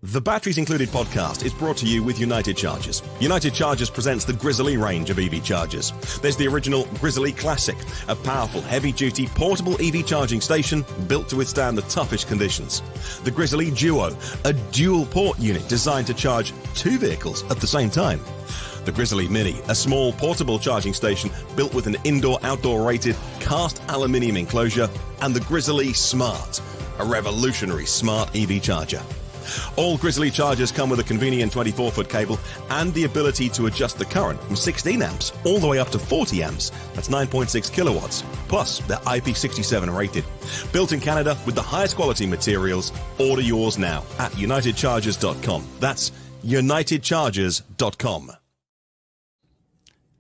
The Batteries Included podcast is brought to you with United Chargers. United Chargers presents the Grizzly range of EV chargers. There's the original Grizzly Classic, a powerful, heavy-duty, portable EV charging station built to withstand the toughest conditions. The Grizzly Duo, a dual-port unit designed to charge two vehicles at the same time. The Grizzly Mini, a small portable charging station built with an indoor-outdoor rated cast aluminium enclosure. And the Grizzly Smart, a revolutionary smart EV charger. All Grizzly chargers come with a convenient 24-foot cable and the ability to adjust the current from 16 amps all the way up to 40 amps. That's 9.6 kilowatts. Plus, they're IP67 rated. Built in Canada with the highest quality materials. Order yours now at unitedchargers.com. That's unitedchargers.com.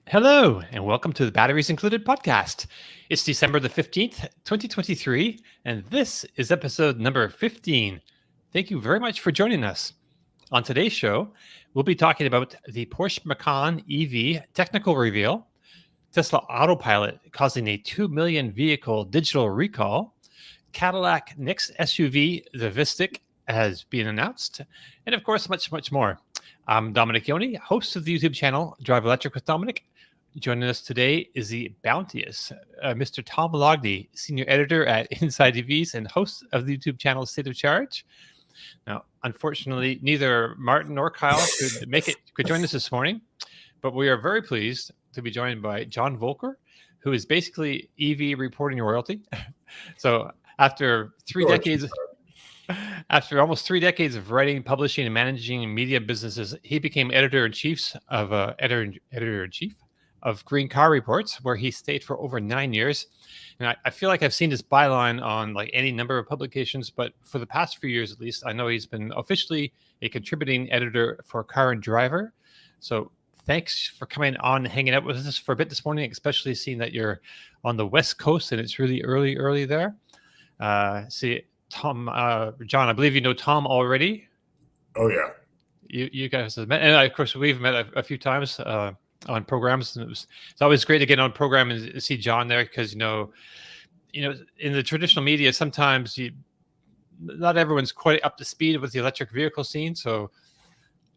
Hello, and welcome to the Batteries Included podcast. It's December the 15th, 2023, and this is episode number 15. Thank you very much for joining us. On today's show, we'll be talking about the Porsche Macan EV technical reveal, Tesla Autopilot causing a 2 million vehicle digital recall, Cadillac NACS SUV, the Vistiq, has been announced, and of course, much, much more. I'm Dominic Yoni, host of the YouTube channel Drive Electric with Dominic. Joining us today is the bounteous Mr. Tom Logdy, senior editor at Inside EVs and host of the YouTube channel State of Charge. Now, unfortunately, neither Martin nor Kyle could join us this morning, but we are very pleased to be joined by John Volker, who is basically EV reporting royalty. So after almost 3 decades of writing, publishing, and managing media businesses, he became editor-in-chief of Green Car Reports, where he stayed for over 9 years. And I feel like I've seen his byline on like any number of publications, but for the past few years at least, I know he's been officially a contributing editor for Car and Driver. So thanks for coming on and hanging out with us for a bit this morning, especially seeing that you're on the West Coast and it's really early there. Tom, John, I believe you know Tom already. Oh, yeah. You guys have met, and of course we've met a few times on programs, and it's always great to get on program and see John there, because you know in the traditional media sometimes not everyone's quite up to speed with the electric vehicle scene, so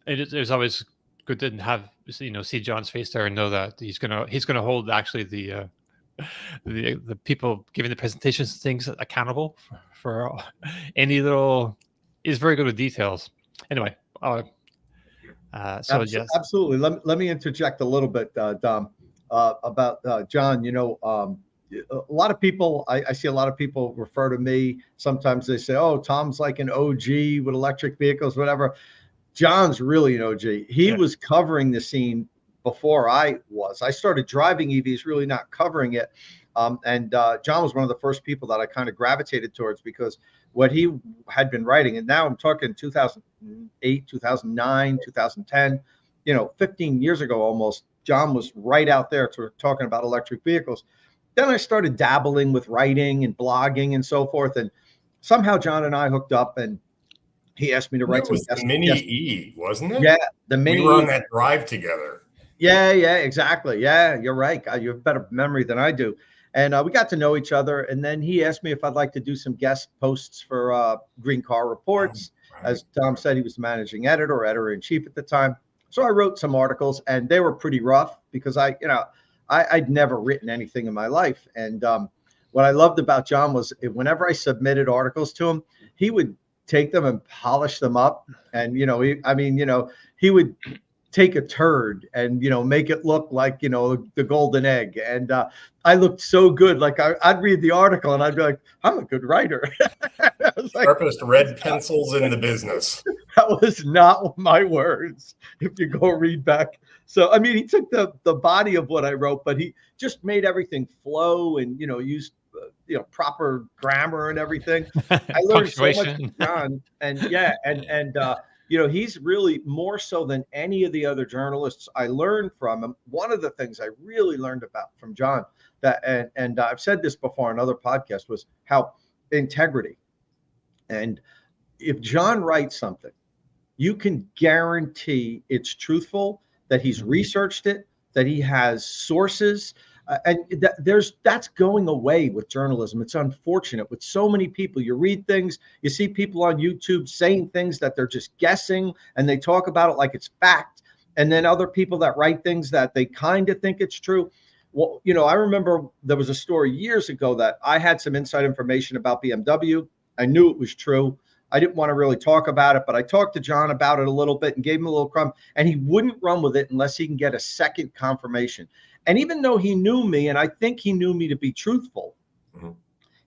there's always good to have see John's face there and know that he's gonna hold actually the people giving the presentations and things accountable for any little. He's very good with details. Anyway. Yes, absolutely. Let me interject a little bit, Dom, about John. A lot of people, I see a lot of people refer to me. Sometimes they say, "Oh, Tom's like an OG with electric vehicles, whatever." John's really an OG. He was covering the scene before I was. I started driving EVs, really not covering it. And John was one of the first people that I kind of gravitated towards, because what he had been writing, and now I'm talking 2008, 2009, 2010, 15 years ago almost, John was right out there talking about electric vehicles. Then I started dabbling with writing and blogging and so forth. And somehow John and I hooked up, and he asked me to write some. It was the Mini E, wasn't it? Yeah, the Mini E. We were on that drive together. Yeah, exactly. Yeah, you're right. You have better memory than I do. And we got to know each other. And then he asked me if I'd like to do some guest posts for Green Car Reports. Right. As Tom said, he was the managing editor or editor-in-chief at the time. So I wrote some articles, and they were pretty rough because I'd never written anything in my life. And what I loved about John was whenever I submitted articles to him, he would take them and polish them up. And, he would take a turd and, make it look like, the golden egg. And I looked so good. Like I'd read the article and I'd be like, I'm a good writer. Sharpest red pencils in the business. That was not my words, if you go read back. So, he took the body of what I wrote, but he just made everything flow and, used, proper grammar and everything. I learned so much from John. And he's really more so than any of the other journalists I learned from him. One of the things I really learned from John, and I've said this before on other podcasts, was how integrity. And if John writes something, you can guarantee it's truthful, that he's researched it, that he has sources. That's going away with journalism. It's unfortunate with so many people. You read things, you see people on YouTube saying things that they're just guessing, and they talk about it like it's fact. And then other people that write things that they kind of think it's true. Well, I remember there was a story years ago that I had some inside information about BMW. I knew it was true. I didn't want to really talk about it, but I talked to John about it a little bit and gave him a little crumb, and he wouldn't run with it unless he can get a second confirmation. And even though he knew me, and I think he knew me to be truthful,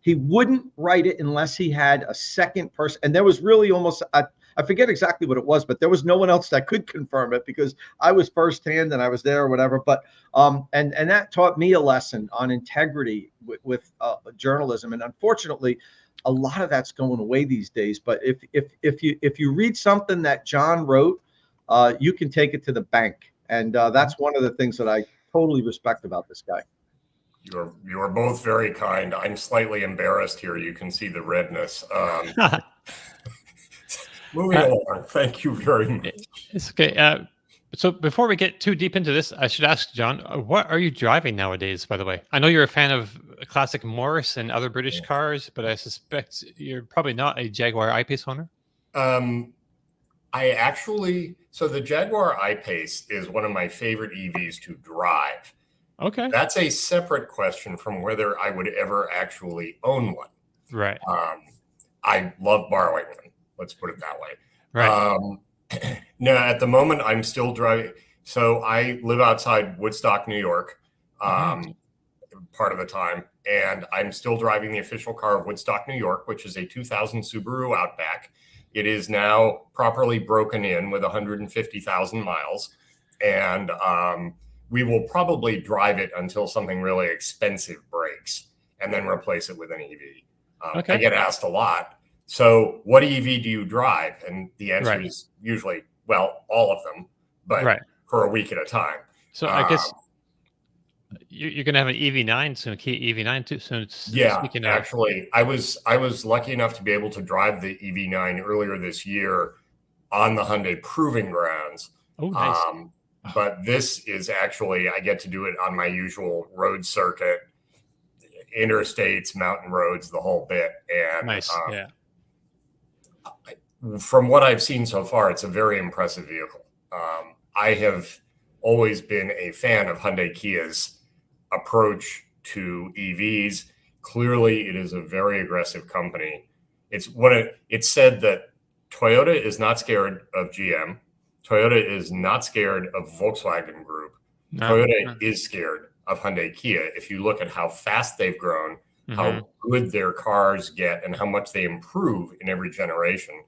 he wouldn't write it unless he had a second person. And there was really almost, I forget exactly what it was, but there was no one else that could confirm it because I was firsthand and I was there or whatever. But and that taught me a lesson on integrity with journalism. And unfortunately, a lot of that's going away these days. But if you read something that John wrote, you can take it to the bank. And that's one of the things that I totally respect about this guy. You're both very kind. I'm slightly embarrassed here. You can see the redness. Moving along. Thank you very much. It's okay. So before we get too deep into this, I should ask John, what are you driving nowadays, by the way? I know you're a fan of classic Morris and other British cars, but I suspect you're probably not a Jaguar I-Pace owner. So the Jaguar I-Pace is one of my favorite EVs to drive. Okay. That's a separate question from whether I would ever actually own one. Right. I love borrowing one. Let's put it that way. Right. No, at the moment, I'm still driving. So I live outside Woodstock, New York, part of the time. And I'm still driving the official car of Woodstock, New York, which is a 2000 Subaru Outback. It is now properly broken in with 150,000 miles. And we will probably drive it until something really expensive breaks and then replace it with an EV. Okay. I get asked a lot. So what EV do you drive? And the answer is usually, well, all of them, but for a week at a time. So I guess you're going to have an EV9 soon, a Kia EV9 too soon. Yeah, actually, I was lucky enough to be able to drive the EV9 earlier this year on the Hyundai Proving Grounds. Oh, nice. But this is actually, I get to do it on my usual road circuit, interstates, mountain roads, the whole bit. And nice. From what I've seen so far, it's a very impressive vehicle. I have always been a fan of Hyundai Kia's approach to EVs. Clearly, it is a very aggressive company. It's said that Toyota is not scared of GM. Toyota is not scared of Volkswagen Group. Toyota is scared of Hyundai Kia. If you look at how fast they've grown, how good their cars get, and how much they improve in every generation.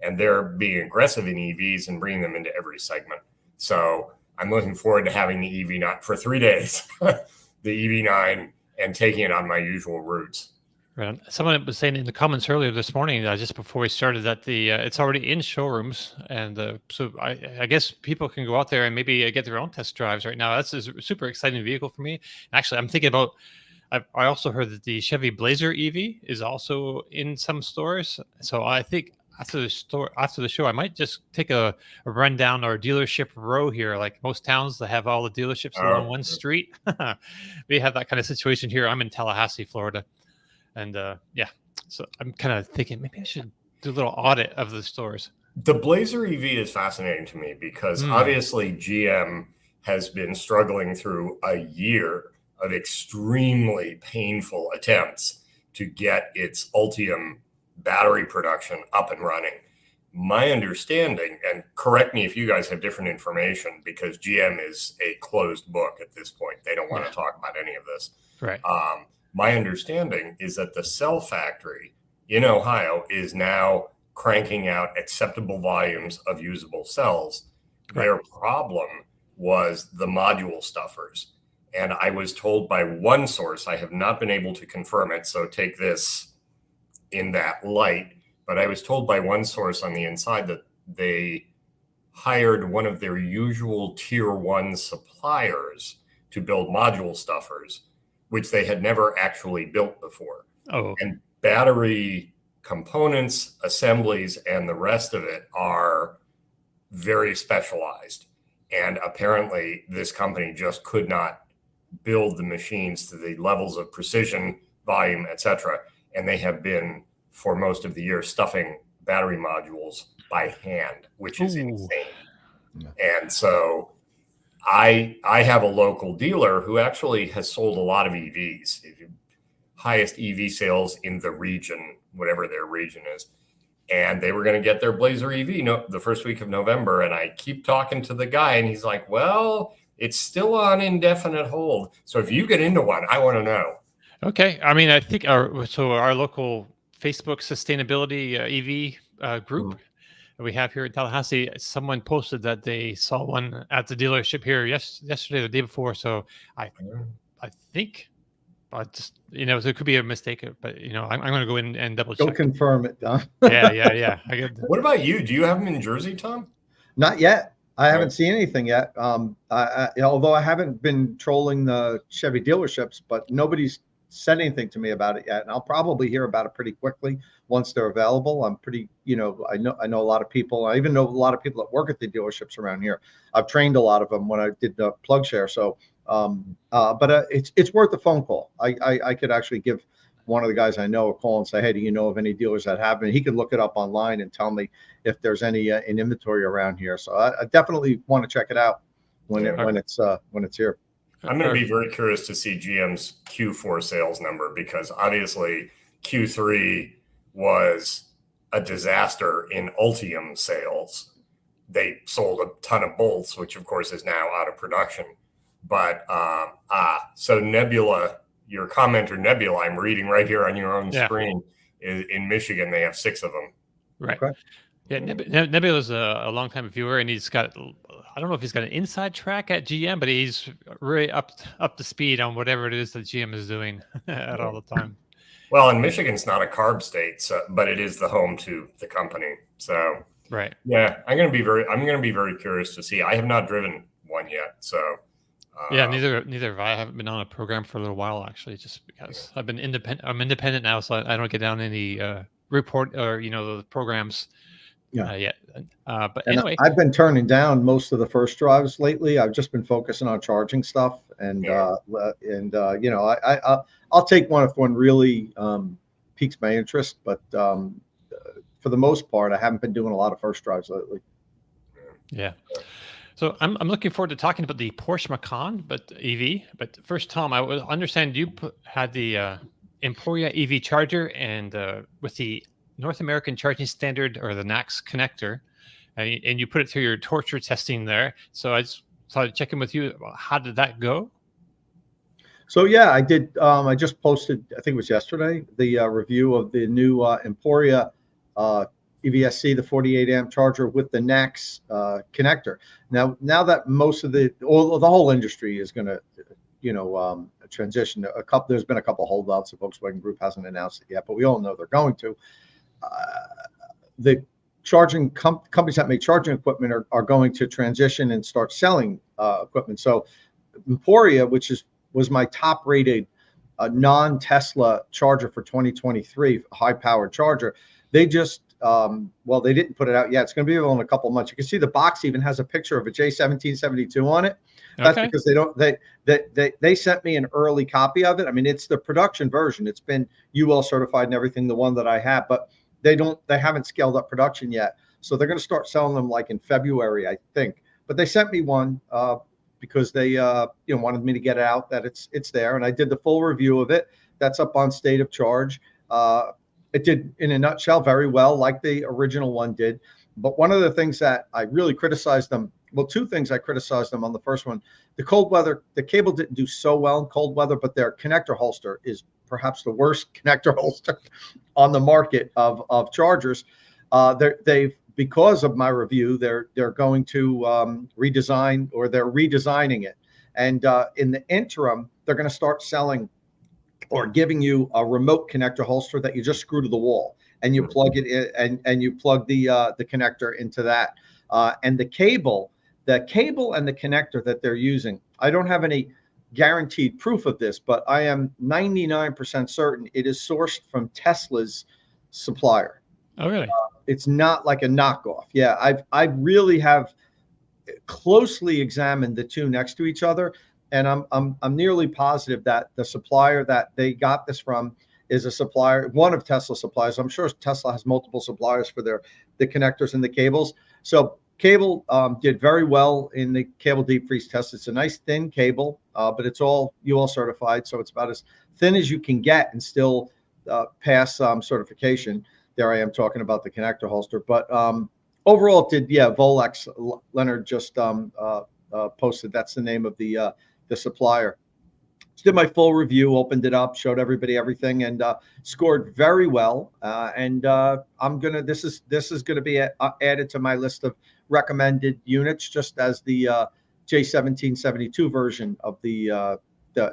And they're being aggressive in EVs and bringing them into every segment. So I'm looking forward to having the EV9 for 3 days, the EV9, and taking it on my usual routes. Right. Someone was saying in the comments earlier this morning, just before we started, that it's already in showrooms, and so I guess people can go out there and maybe get their own test drives right now. That's a super exciting vehicle for me. Actually, I'm thinking about. I also heard that the Chevy Blazer EV is also in some stores. So I think after the show, I might just take a run down our dealership row here. Like most towns that have all the dealerships along one street, we have that kind of situation here. I'm in Tallahassee, Florida. And so I'm kind of thinking maybe I should do a little audit of the stores. The Blazer EV is fascinating to me because obviously GM has been struggling through a year of extremely painful attempts to get its Ultium battery production up and running. My understanding, and correct me if you guys have different information, because GM is a closed book at this point. They don't want to talk about any of this. Right. My understanding is that the cell factory in Ohio is now cranking out acceptable volumes of usable cells. Right. Their problem was the module stuffers. And I was told by one source, I have not been able to confirm it, so take this in that light, but I was told by one source on the inside that they hired one of their usual tier one suppliers to build module stuffers, which they had never actually built before. Oh. And battery components, assemblies, and the rest of it are very specialized. And apparently this company just could not build the machines to the levels of precision, volume, etc. And they have been, for most of the year, stuffing battery modules by hand, which is insane. Yeah. And so I have a local dealer who actually has sold a lot of EVs, highest EV sales in the region, whatever their region is. And they were going to get their Blazer EV the first week of November. And I keep talking to the guy and he's like, well, it's still on indefinite hold. So if you get into one, I want to know. Okay. I mean, I think our local Facebook sustainability EV group we have here in Tallahassee, someone posted that they saw one at the dealership here yesterday or the day before. So I think just, there could be a mistake, but I'm going to go in and double check. Go confirm it, Don. Yeah. What about you? Do you have them in Jersey, Tom? Not yet. I haven't seen anything yet. Although I haven't been trolling the Chevy dealerships, but nobody's said anything to me about it yet. And I'll probably hear about it pretty quickly once they're available. I'm pretty, I know a lot of people. I even know a lot of people that work at the dealerships around here. I've trained a lot of them when I did the plug share. So, but it's worth a phone call. I could actually give one of the guys I know a call and say, hey, do you know of any dealers that have it? He could look it up online and tell me if there's any in inventory around here. So I definitely want to check it out when it's here. I'm going to be very curious to see GM's Q4 sales number, because obviously Q3 was a disaster in Ultium sales. They sold a ton of Bolts, which of course is now out of production. But so Nebula, your commenter Nebula, I'm reading right here on your own screen, is in Michigan. They have 6 of them. Right. Okay. Yeah, Nebula's a longtime viewer, and he's got, I don't know if he's got an inside track at GM, but he's really up to speed on whatever it is that GM is doing at all the time. Well, and Michigan's not a carb state, but it is the home to the company. So right. Yeah, I'm going to be very curious to see. I have not driven one yet, so. Yeah, neither have I. I haven't been on a program for a little while, actually, just because I've been independent. I'm independent now, so I don't get down any report or the programs yet. But anyway, I've been turning down most of the first drives lately. I've just been focusing on charging stuff, and I'll take one if one really piques my interest. But for the most part, I haven't been doing a lot of first drives lately. Yeah. So I'm looking forward to talking about the Porsche Macan, EV. But first, Tom, I understand you had the Emporia EV Charger, and with the North American Charging Standard, or the NACS connector, and you put it through your torture testing there. So I just thought I'd check in with you. How did that go? So yeah, I did. I just posted, I think it was yesterday, the review of the new Emporia EVSC, the 48 amp charger with the NACS connector. Now that most of the whole industry is going to, transition. There's been a couple holdouts. The Volkswagen Group hasn't announced it yet, but we all know they're going to. The charging companies that make charging equipment are going to transition and start selling equipment. So Emporia, which was my top rated non-Tesla charger for 2023, high-powered charger, they just they didn't put it out yet. It's going to be available in a couple of months. You can see the box even has a picture of a J1772 on it. That's because they sent me an early copy of it. I mean, it's the production version. It's been UL certified and everything, the one that I have, but they haven't scaled up production yet. So they're going to start selling them like in February, I think. But they sent me one because they wanted me to get it out that it's there, and I did the full review of it. That's up on State of Charge. It did, in a nutshell, very well, like the original one did. But one of the things that I really criticized them, well, 2 things I criticized them on the first one. The cold weather, the cable didn't do so well in cold weather, but their connector holster is perhaps the worst connector holster on the market of chargers. Because of my review, they're going to redesign, or they're redesigning it. And in the interim, they're going to start selling or giving you a remote connector holster that you just screw to the wall, and you plug it in, and you plug the connector into that. And the cable and the connector that they're using, I don't have any guaranteed proof of this, but I am 99% certain it is sourced from Tesla's supplier. Oh, really? It's not like a knockoff. Yeah, I really have closely examined the 2 next to each other. and I'm nearly positive that the supplier that they got this from is a supplier, one of Tesla's suppliers. I'm sure Tesla has multiple suppliers for the connectors and the cables. So cable did very well in the cable deep freeze test. It's a nice thin cable, but it's all UL certified, so it's about as thin as you can get and still pass certification. There I am talking about the connector holster, but overall it did. Yeah, Volex. Leonard just posted. That's the name of the supplier. Did my full review, opened it up, showed everybody everything, and scored very well. And I'm gonna. This is gonna be added to my list of recommended units, just as the J1772 version of the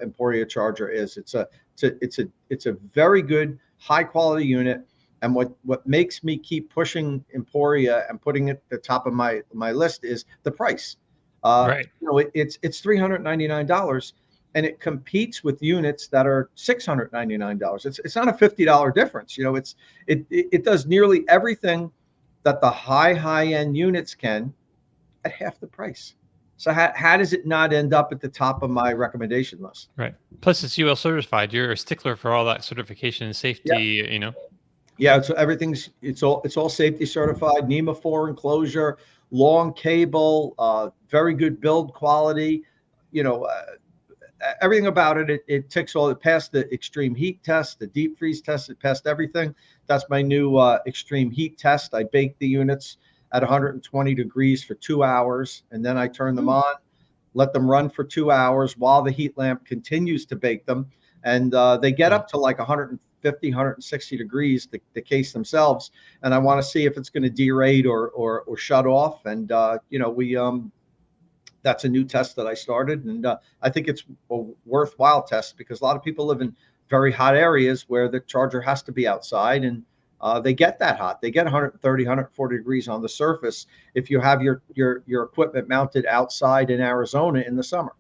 Emporia Charger is. It's a very good, high quality unit. And what makes me keep pushing Emporia and putting it at the top of my list is the price. Right. It's $399. And it competes with units that are $699. It's not a $50 difference. It does nearly everything that the high end units can at half the price. So how does it not end up at the top of my recommendation list? Right. Plus, it's UL certified. You're a stickler for all that certification and safety. Yeah. Yeah. So it's all safety certified. NEMA 4 enclosure, long cable, very good build quality. Everything about it ticks all. It passed the extreme heat test, the deep freeze test. It passed everything. That's my new extreme heat test. I baked the units at 120 degrees for 2 hours, and then I turn them on, let them run for 2 hours while the heat lamp continues to bake them. And they get up to like 150, 160 degrees, the case themselves. And I want to see if it's going to derate or shut off. And that's a new test that I started, and I think it's a worthwhile test because a lot of people live in very hot areas where the charger has to be outside, and they get that hot. They get 130, 140 degrees on the surface if you have your equipment mounted outside in Arizona in the summer.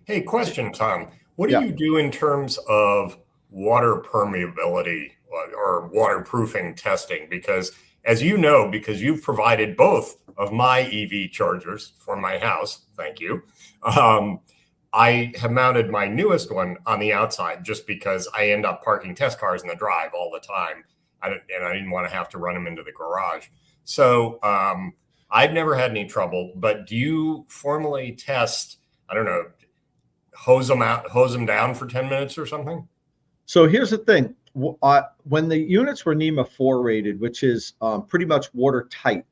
Hey, question, Tom. What do you do in terms of water permeability or waterproofing testing? Because as you know, because you've provided both of my EV chargers for my house, thank you. I have mounted my newest one on the outside just because I end up parking test cars in the drive all the time. And I didn't want to have to run them into the garage. So I've never had any trouble, but do you formally test, I don't know, hose them down for 10 minutes or something? So here's the thing. When the units were NEMA 4 rated, which is pretty much watertight,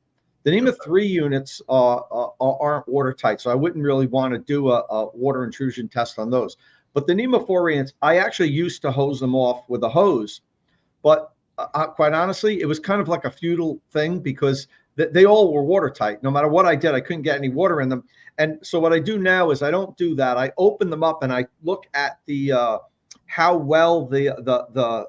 the NEMA 3 units aren't watertight, so I wouldn't really want to do a water intrusion test on those. But the NEMA 4 units, I actually used to hose them off with a hose, but quite honestly, it was kind of like a futile thing because they all were watertight. No matter what I did, I couldn't get any water in them. And so what I do now is I don't do that. I open them up and I look at the how well the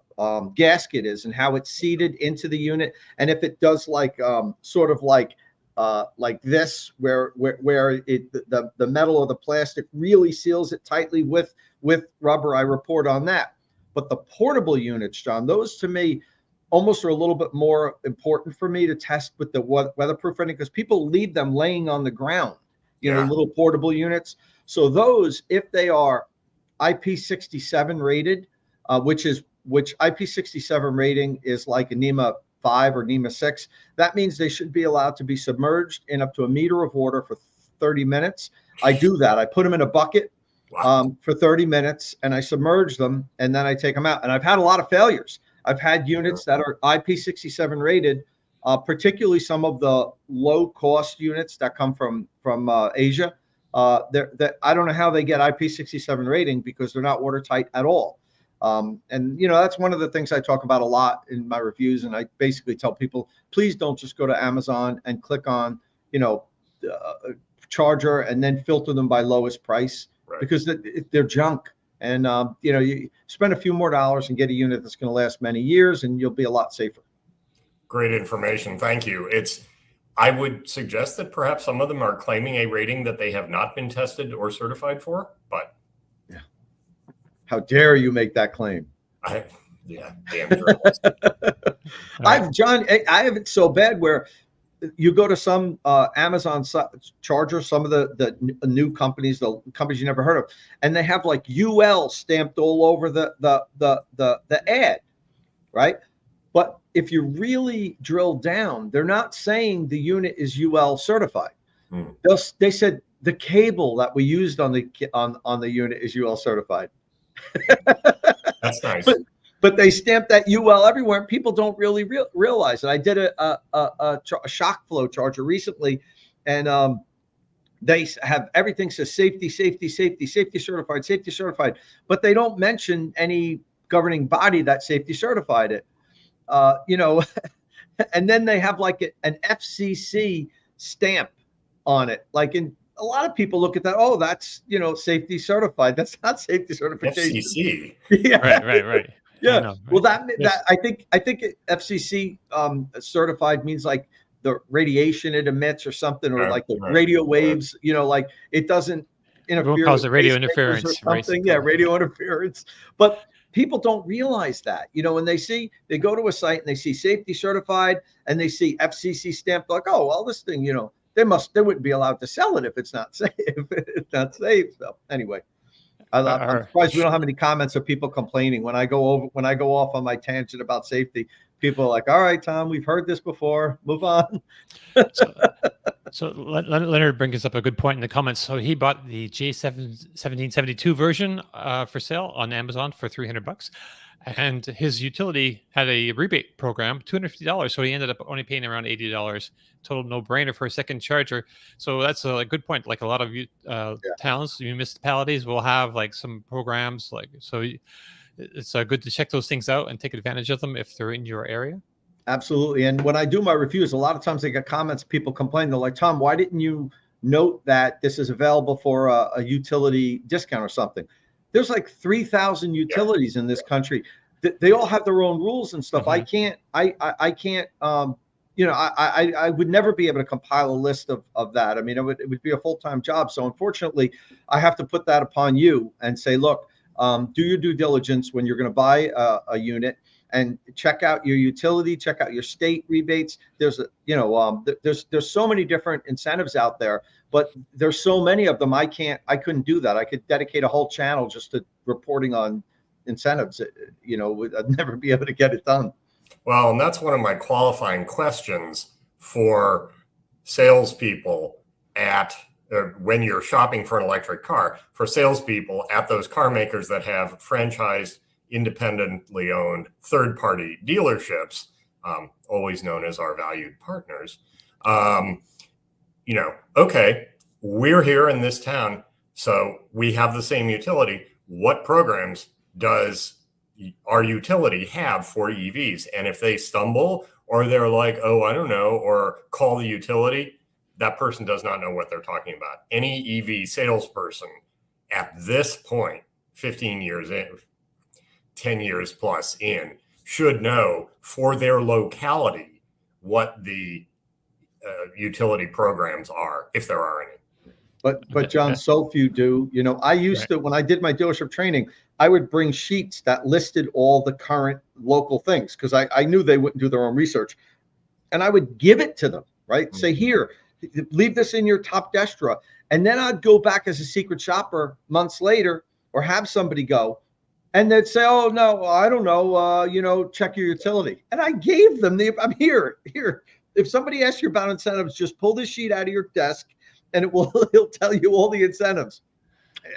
gasket is and how it's seated into the unit, and if it does like sort of like this, where the metal or the plastic really seals it tightly with rubber, I report on that. But the portable units, John, those to me almost are a little bit more important for me to test with the weatherproof rating because people leave them laying on the ground, little portable units. So those, if they are IP67 rated, which IP67 rating is like a NEMA 5 or NEMA 6. That means they should be allowed to be submerged in up to 1 meter of water for 30 minutes. I do that. I put them in a bucket for 30 minutes and I submerge them and then I take them out. And I've had a lot of failures. I've had units that are IP67 rated, particularly some of the low cost units that come from Asia. That I don't know how they get IP67 rating because they're not watertight at all. And that's one of the things I talk about a lot in my reviews. And I basically tell people, please don't just go to Amazon and click on, charger and then filter them by lowest price because they're junk. And, you spend a few more dollars and get a unit that's going to last many years and you'll be a lot safer. Great information. Thank you. I would suggest that perhaps some of them are claiming a rating that they have not been tested or certified for, but yeah. How dare you make that claim? Damn journalist. John, I have it so bad where you go to some Amazon chargers, some of the new companies, the companies you never heard of, and they have like UL stamped all over the ad, right? But if you really drill down, they're not saying the unit is UL certified. They said the cable that we used on the unit is UL certified. That's nice. But they stamp that UL everywhere, and people don't really realize it. I did a shock flow charger recently, and they have everything says safety certified, but they don't mention any governing body that safety certified it. And then they have like an FCC stamp on it. Like, in a lot of people look at that, oh, that's safety certified. That's not safety certification. FCC. Yeah. Right. Yeah. Well, that I think FCC certified means like the radiation it emits or something, or like the radio waves. Like it doesn't interfere. Everyone calls it radio interference or something. Yeah, radio interference. But people don't realize that. When they go to a site and they see safety certified and they see FCC stamped, like, oh, well, this thing, they wouldn't be allowed to sell it if it's not safe. It's not safe. So anyway. I'm surprised we don't have any comments of people complaining when I go off on my tangent about safety. People are like, all right, Tom, we've heard this before. Move on. So Leonard brings up a good point in the comments. So he bought the J1772 version for sale on Amazon for $300, and his utility had a rebate program, $250. So he ended up only paying around $80. Total no-brainer for a second charger. So that's a good point. Like a lot of towns, municipalities will have like some programs. So it's good to check those things out and take advantage of them if they're in your area. Absolutely. And when I do my reviews, a lot of times I get comments, people complain. They're like, Tom, why didn't you note that this is available for a utility discount or something? There's like 3,000 utilities in this country. They all have their own rules and stuff. I can't. I would never be able to compile a list of that. I mean, it would be a full-time job. So unfortunately, I have to put that upon you and say, look, do your due diligence when you're going to buy a unit, and check out your utility, check out your state rebates. There's there's so many different incentives out there, but there's so many of them. I couldn't do that. I could dedicate a whole channel just to reporting on incentives. I'd never be able to get it done. Well, and that's one of my qualifying questions for salespeople when you're shopping for an electric car, for salespeople at those car makers that have franchised, independently owned third-party dealerships, always known as our valued partners. Okay, we're here in this town, so we have the same utility. What programs does our utility have for EVs? And if they stumble, or they're like, oh, I don't know, or call the utility, that person does not know what they're talking about. Any EV salesperson at this point, 15 years in, 10 years plus in, should know for their locality what the utility programs are, if there are any. But John, so few do. I used to, when I did my dealership training, I would bring sheets that listed all the current local things, because I knew they wouldn't do their own research. And I would give it to them, right? Say, here, leave this in your top desk drawer. And then I'd go back as a secret shopper months later, or have somebody go, and they'd say, oh, no, I don't know, check your utility. And I gave them I'm here. If somebody asks you about incentives, just pull this sheet out of your desk, and he'll tell you all the incentives.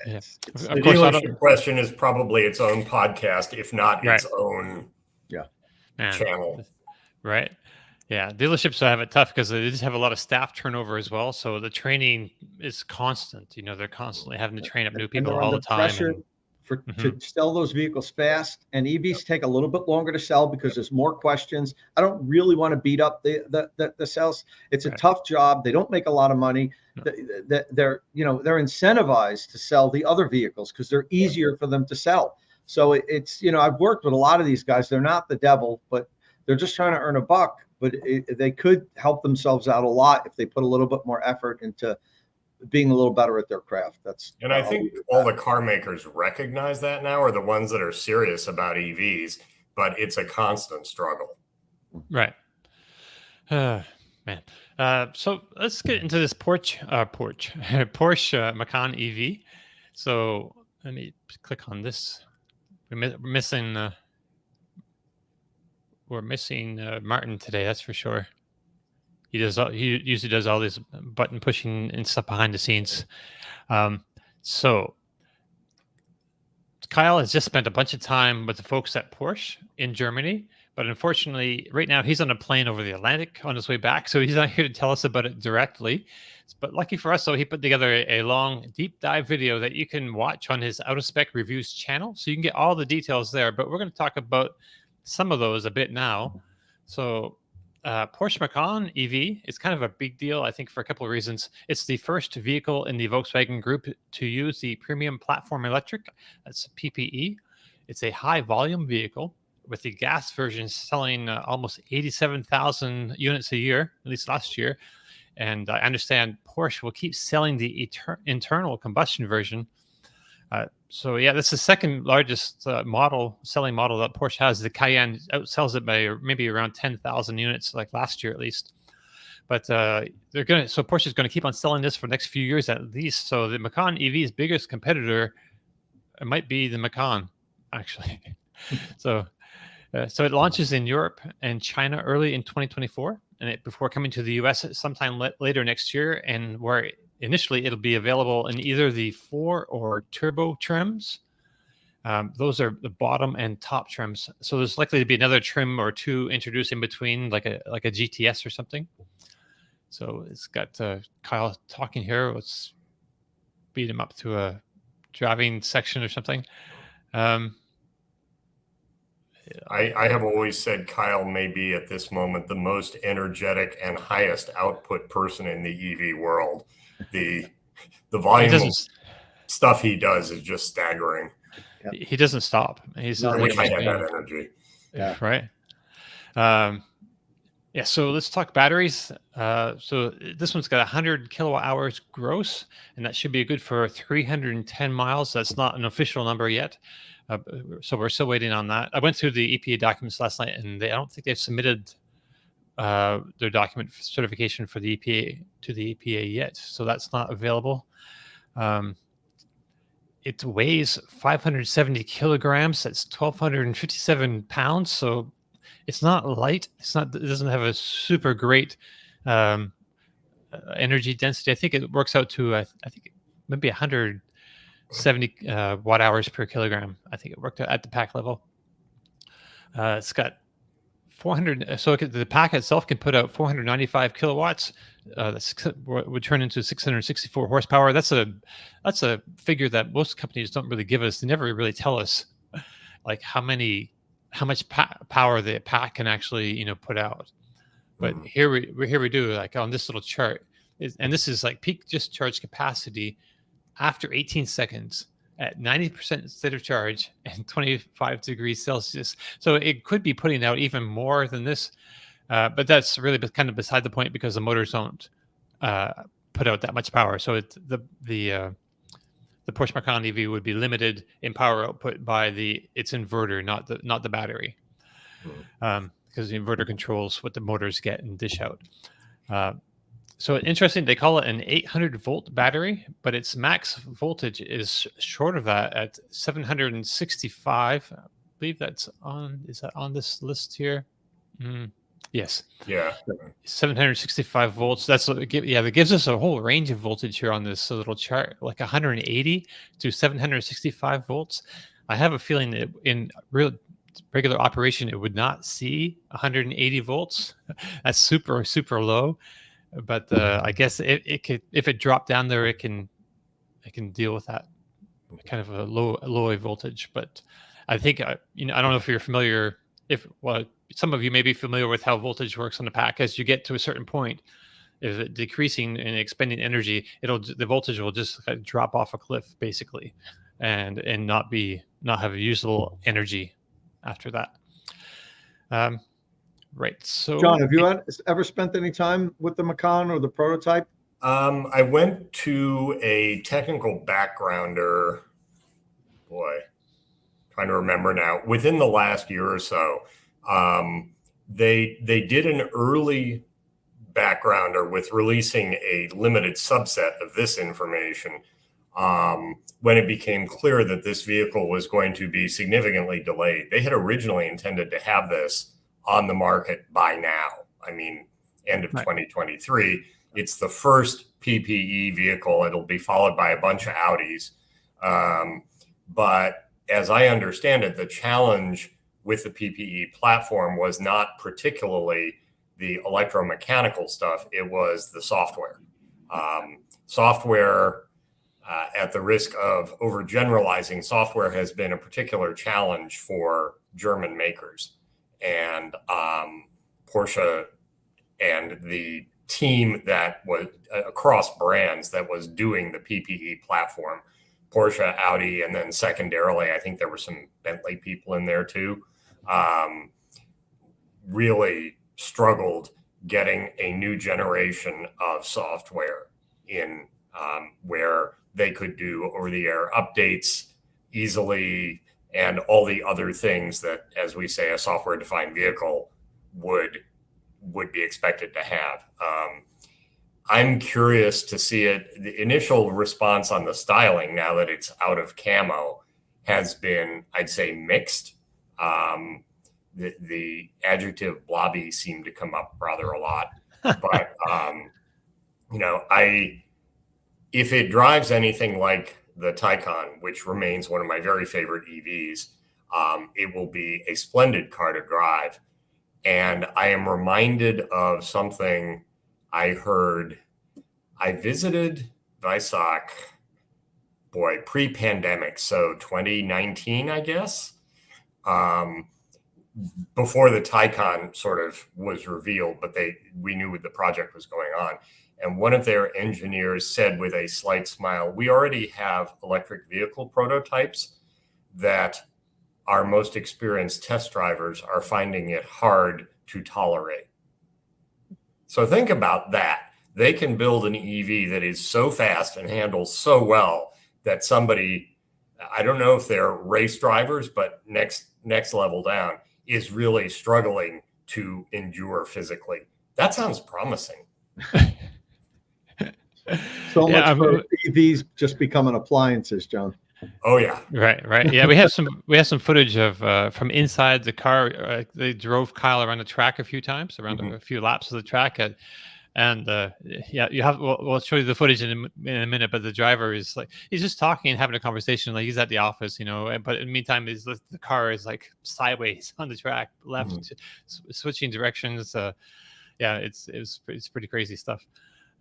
Yes. The dealership question is probably its own podcast, if not its own channel. Right. Yeah. Dealerships have it tough because they just have a lot of staff turnover as well. So the training is constant. They're constantly having to train up new people all the time. To sell those vehicles fast, and EVs take a little bit longer to sell because there's more questions. I don't really want to beat up the sales. It's a tough job. They don't make a lot of money. They're incentivized to sell the other vehicles because they're easier for them to sell. So it's I've worked with a lot of these guys. They're not the devil, but they're just trying to earn a buck. But they could help themselves out a lot if they put a little bit more effort into being a little better at their craft. I think all the car makers recognize that now, are the ones that are serious about EVs, but it's a constant struggle. Right. Man. So let's get into this Porsche Macan EV. So let me click on this. We're missing Martin today, that's for sure. He usually does all this button pushing and stuff behind the scenes. So Kyle has just spent a bunch of time with the folks at Porsche in Germany, but unfortunately, right now he's on a plane over the Atlantic on his way back, so he's not here to tell us about it directly. But lucky for us, though, he put together a long, deep dive video that you can watch on his Out of Spec Reviews channel, so you can get all the details there. But we're going to talk about some of those a bit now. So Porsche Macan EV is kind of a big deal, I think, for a couple of reasons. It's the first vehicle in the Volkswagen Group to use the Premium Platform Electric, that's PPE. It's a high-volume vehicle, with the gas version selling almost 87,000 units a year, at least last year. And I understand Porsche will keep selling the internal combustion version. So yeah, that's the second largest selling model that Porsche has. The Cayenne outsells it by maybe around 10,000 units, like last year at least. But Porsche is going to keep on selling this for the next few years at least. So the Macan EV's biggest competitor might be the Macan, actually. So it launches in Europe and China early in 2024, and before coming to the US sometime later next year, and where initially it'll be available in either the 4 or turbo trims. Those are the bottom and top trims. So there's likely to be another trim or two introduced in between, like a GTS or something. So it's got Kyle talking here. Let's beat him up to a driving section or something. I have always said Kyle may be at this moment the most energetic and highest output person in the EV world. The volume of stuff he does is just staggering. He doesn't stop. He's I wish I had that energy. Yeah. Right. Yeah. So let's talk batteries. So this one's got 100 kilowatt hours gross, and that should be good for 310 miles. That's not an official number yet. So we're still waiting on that. I went through the EPA documents last night, and I don't think they've submitted their document certification for the EPA to the EPA yet. So that's not available. It weighs 570 kilograms. That's 1,257 pounds. So it's not light. It doesn't have a super great energy density. I think it works out to I think maybe 170 watt hours per kilogram. I think it worked out at the pack level. It's got 400. So the pack itself can put out 495 kilowatts. That would turn into 664 horsepower. That's a figure that most companies don't really give us. They never really tell us like how much power the pack can actually put out. But here we do, like on this little chart, and this is like peak discharge capacity after 18 seconds at 90% state of charge and 25 degrees Celsius. So it could be putting out even more than this, but that's really kind of beside the point because the motors don't put out that much power. So the Porsche Macan EV would be limited in power output by its inverter, not the battery, because the inverter controls what the motors get and dish out. So interesting, they call it an 800 volt battery, but its max voltage is short of that at 765. I believe is that on this list here? Yes. Yeah. 765 volts. That gives us a whole range of voltage here on this little chart, like 180 to 765 volts. I have a feeling that in regular operation, it would not see 180 volts. That's super, super low. But I guess it could, if it dropped down there, it can deal with that kind of a low voltage. But I think I don't know if you're familiar. Some of you may be familiar with how voltage works on the pack. As you get to a certain point, if it decreasing and expending energy, the voltage will just kind of drop off a cliff basically, and not have usable energy after that. Right. So, John, have you ever spent any time with the Macan or the prototype? I went to a technical backgrounder. Boy, trying to remember now. Within the last year or so, they did an early background, or with releasing a limited subset of this information, when it became clear that this vehicle was going to be significantly delayed. They had originally intended to have this on the market by now. I mean, end of 2023. It's the first PPE vehicle. It'll be followed by a bunch of Audis. But as I understand it, the challenge with the PPE platform was not particularly the electromechanical stuff. It was the software. At the risk of overgeneralizing, software has been a particular challenge for German makers. And Porsche and the team that was across brands that was doing the PPE platform, Porsche, Audi, and then secondarily, I think there were some Bentley people in there too, really struggled getting a new generation of software in where they could do over-the-air updates easily and all the other things that, as we say, a software-defined vehicle would be expected to have. I'm curious to see it. The initial response on the styling, now that it's out of camo, has been, I'd say, mixed. The adjective blobby seemed to come up rather a lot. But, if it drives anything like the Taycan, which remains one of my very favorite EVs, it will be a splendid car to drive. And I am reminded of something I heard. I visited Vistiq, pre-pandemic, so 2019, I guess, before the Taycan sort of was revealed, but we knew the project was going on. And one of their engineers said with a slight smile, "We already have electric vehicle prototypes that our most experienced test drivers are finding it hard to tolerate." So think about that. They can build an EV that is so fast and handles so well that somebody, I don't know if they're race drivers, but next level down, is really struggling to endure physically. That sounds promising. So much for EVs just becoming appliances, John. Oh yeah, right. Yeah, we have some footage of from inside the car. They drove Kyle around the track a few times, around a few laps of the track, and you have. We'll show you the footage in a minute. But the driver is like, he's just talking and having a conversation, like he's at the office, But in the meantime, the car is like sideways on the track, left, switching directions. It's pretty crazy stuff.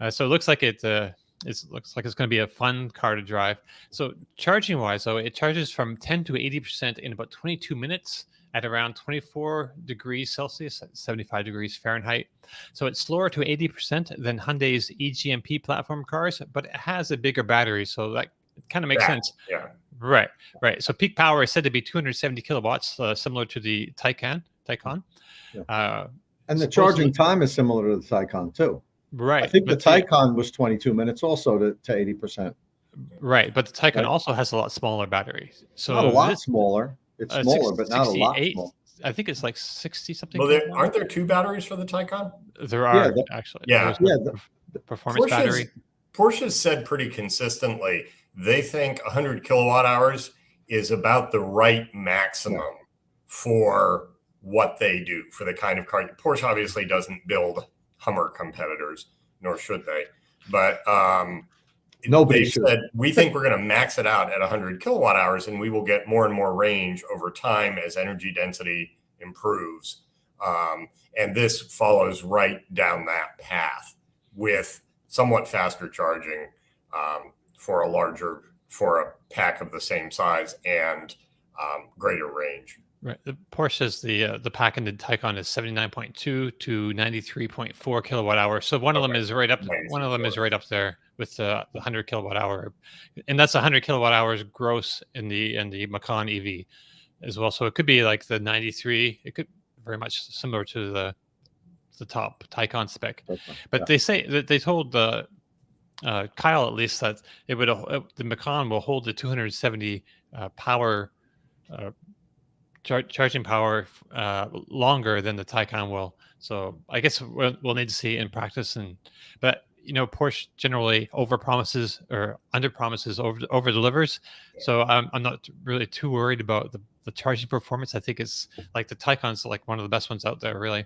So it looks like it's going to be a fun car to drive. So charging wise, though, it charges from 10 to 80% in about 22 minutes at around 24 degrees Celsius, 75 degrees Fahrenheit. So it's slower to 80% than Hyundai's eGMP platform cars, but it has a bigger battery. So that kind of makes sense. Yeah. Right. So peak power is said to be 270 kilowatts, similar to the Taycan. Yeah. And the charging time is similar to the Taycan too. Right. I think the Taycan was 22 minutes also to 80%. Right. But the Taycan also has a lot smaller battery. So not a lot smaller. It's smaller, but not a lot smaller. I think it's like 60 something. Well, aren't there two batteries for the Taycan? There are, actually. Yeah. The performance battery. Porsche's said pretty consistently they think 100 kilowatt hours is about the right maximum for what they do, for the kind of car. Porsche obviously doesn't build Hummer competitors, nor should they. But nobody said, we think we're going to max it out at 100 kilowatt hours, and we will get more and more range over time as energy density improves. And this follows right down that path with somewhat faster charging for a pack of the same size and greater range. Right. The Porsche's the patented Taycan is 79.2 to 93.4 kilowatt hours. So one of them is right up. One of them is right up there with the 100 kilowatt hour, and that's 100 kilowatt hours gross in the Macan EV as well. So it could be like the 93. It could very much similar to the top Taycan spec. But they say that they told Kyle at least that the Macan will hold the 270 power. Charging power longer than the Taycan will. So I guess we'll need to see in practice. But Porsche generally over promises or under promises, over delivers. So I'm not really too worried about the charging performance. I think it's like the Taycan's like one of the best ones out there, really.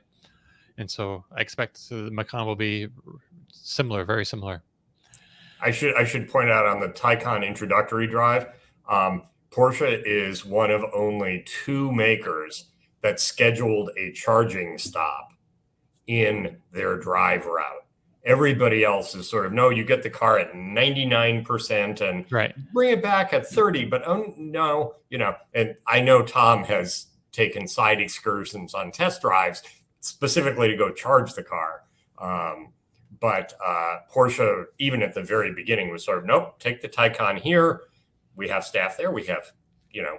And so I expect the Macan will be similar, very similar. I should point out on the Taycan introductory drive, Porsche is one of only 2 makers that scheduled a charging stop in their drive route. Everybody else is sort of, no, you get the car at 99% and bring it back at 30, but no, and I know Tom has taken side excursions on test drives specifically to go charge the car. But Porsche, even at the very beginning, was sort of, nope, take the Taycan here. We have staff there. We have,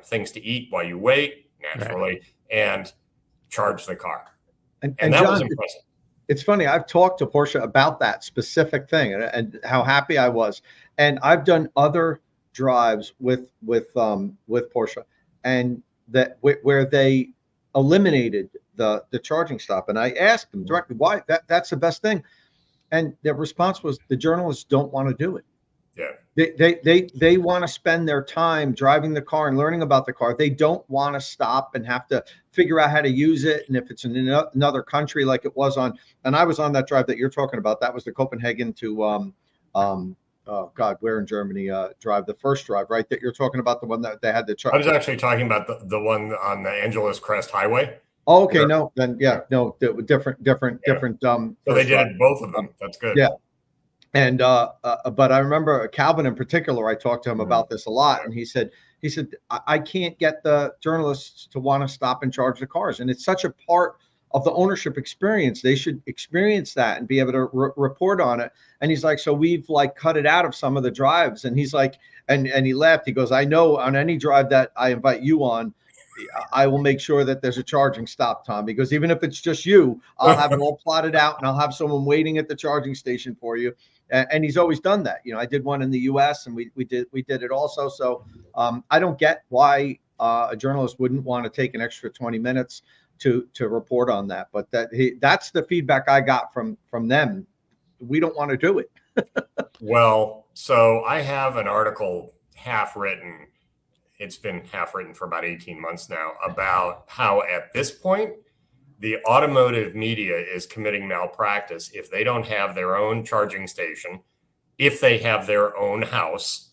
things to eat while you wait, naturally, and charge the car. And that John, was impressive. It's funny. I've talked to Porsche about that specific thing and how happy I was. And I've done other drives with Porsche, and that where they eliminated the charging stop. And I asked them directly why that's the best thing. And their response was the journalists don't want to do it. Yeah. They want to spend their time driving the car and learning about the car. They don't want to stop and have to figure out how to use it. And if it's in another country, like it was on, and I was on that drive that you're talking about, that was the Copenhagen to, oh God, where in Germany drive, the first drive, right? That you're talking about, the one that they had the charge. I was actually talking about the one on the Angeles Crest Highway. Oh, okay. No, then no, different. So they did both of them. That's good. Yeah. And but I remember Calvin in particular, I talked to him about this a lot, and he said I can't get the journalists to want to stop and charge the cars, and it's such a part of the ownership experience. They should experience that and be able to report on it. And he's like, so we've like cut it out of some of the drives, and he's like, and he laughed. He goes, I know on any drive that I invite you on, I will make sure that there's a charging stop, Tom, because even if it's just you, I'll have it all plotted out and I'll have someone waiting at the charging station for you. And he's always done that. I did one in the US and we did it also. So I don't get why a journalist wouldn't want to take an extra 20 minutes to report on that. But that's the feedback I got from them. We don't want to do it. Well, so I have an article half written. It's been half written for about 18 months now about how at this point, the automotive media is committing malpractice if they don't have their own charging station, if they have their own house,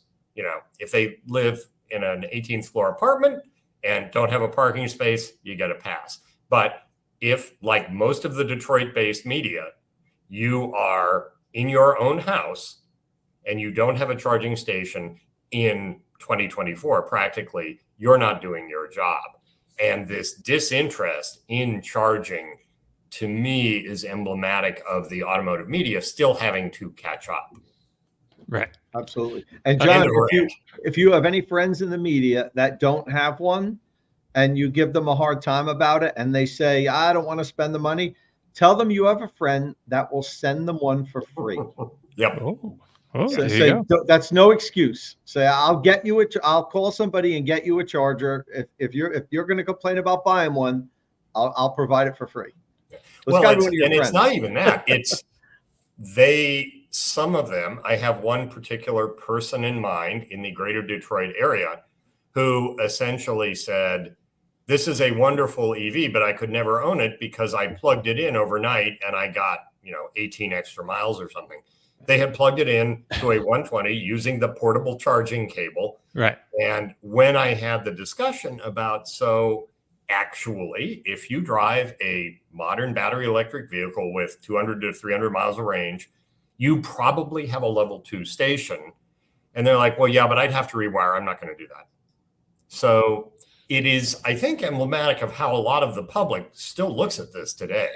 if they live in an 18th floor apartment and don't have a parking space, you get a pass. But if, like most of the Detroit-based media, you are in your own house and you don't have a charging station in 2024, practically, you're not doing your job. And this disinterest in charging, to me, is emblematic of the automotive media still having to catch up. Right. Absolutely. And John, if you have any friends in the media that don't have one and you give them a hard time about it and they say, I don't want to spend the money, tell them you have a friend that will send them one for free. Yep. So that's no excuse. Say, I'll get you I'll call somebody and get you a charger. If you're going to complain about buying one, I'll provide it for free. It's not even that. It's some of them, I have one particular person in mind in the greater Detroit area who essentially said, this is a wonderful EV, but I could never own it because I plugged it in overnight and I got, 18 extra miles or something. They had plugged it in to a 120 using the portable charging cable. Right. And when I had the discussion about, so actually, if you drive a modern battery electric vehicle with 200 to 300 miles of range, you probably have a level 2 station. And they're like, well, yeah, but I'd have to rewire. I'm not going to do that. So it is, I think, emblematic of how a lot of the public still looks at this today,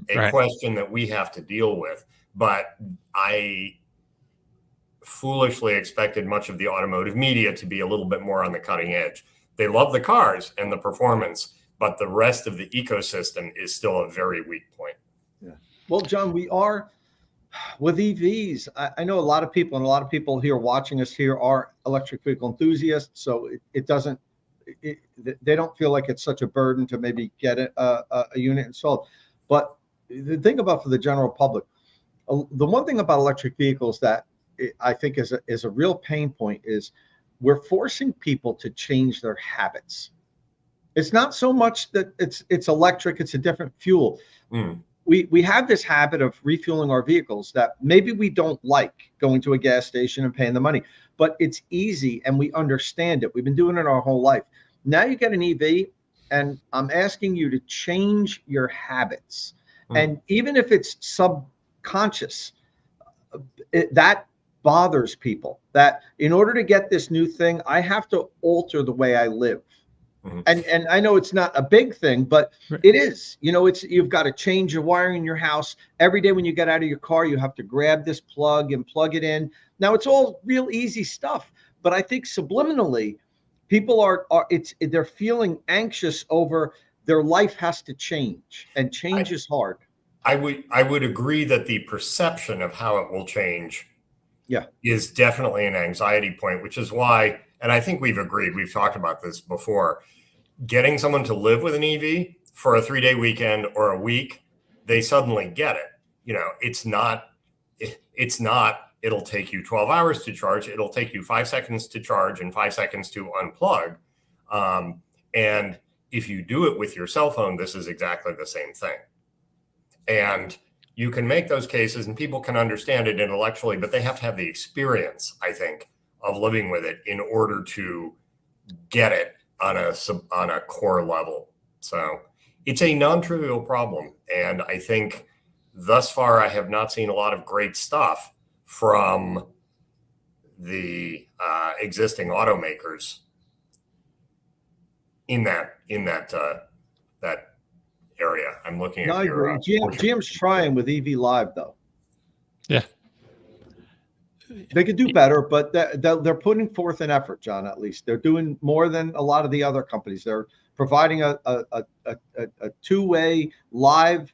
a question that we have to deal with. But I foolishly expected much of the automotive media to be a little bit more on the cutting edge. They love the cars and the performance, but the rest of the ecosystem is still a very weak point. Yeah. Well, John, we are with EVs. I know a lot of people, and a lot of people here watching us here are electric vehicle enthusiasts. So they don't feel like it's such a burden to maybe get a unit installed. But the thing about for the general public, the one thing about electric vehicles that I think is a real pain point is we're forcing people to change their habits. It's not so much that it's electric, it's a different fuel. We have this habit of refueling our vehicles that maybe we don't like, going to a gas station and paying the money, but it's easy and we understand it. We've been doing it our whole life. Now you get an EV, and I'm asking you to change your habits. And even if it's subconscious, that bothers people, that in order to get this new thing, I have to alter the way I live. And I know it's not a big thing, but it is. You've got to change your wiring in your house. Every day when you get out of your car, you have to grab this plug and plug it in. Now, it's all real easy stuff, but I think subliminally, people they're feeling anxious over their life has to change, and change is hard. I would agree that the perception of how it will change is definitely an anxiety point, which is why, and I think we've talked about this before, getting someone to live with an EV for a 3-day weekend or a week, they suddenly get it. It's not, it'll take you 12 hours to charge. It'll take you 5 seconds to charge and 5 seconds to unplug. And if you do it with your cell phone, this is exactly the same thing. And you can make those cases and people can understand it intellectually, but they have to have the experience, I think, of living with it in order to get it on a core level. So it's a non-trivial problem. And I think thus far, I have not seen a lot of great stuff from the existing automakers in that area. I'm looking at your GM's trying with EV Live, though. Yeah. They could do better, but they're putting forth an effort, John. At least they're doing more than a lot of the other companies. They're providing a two-way live,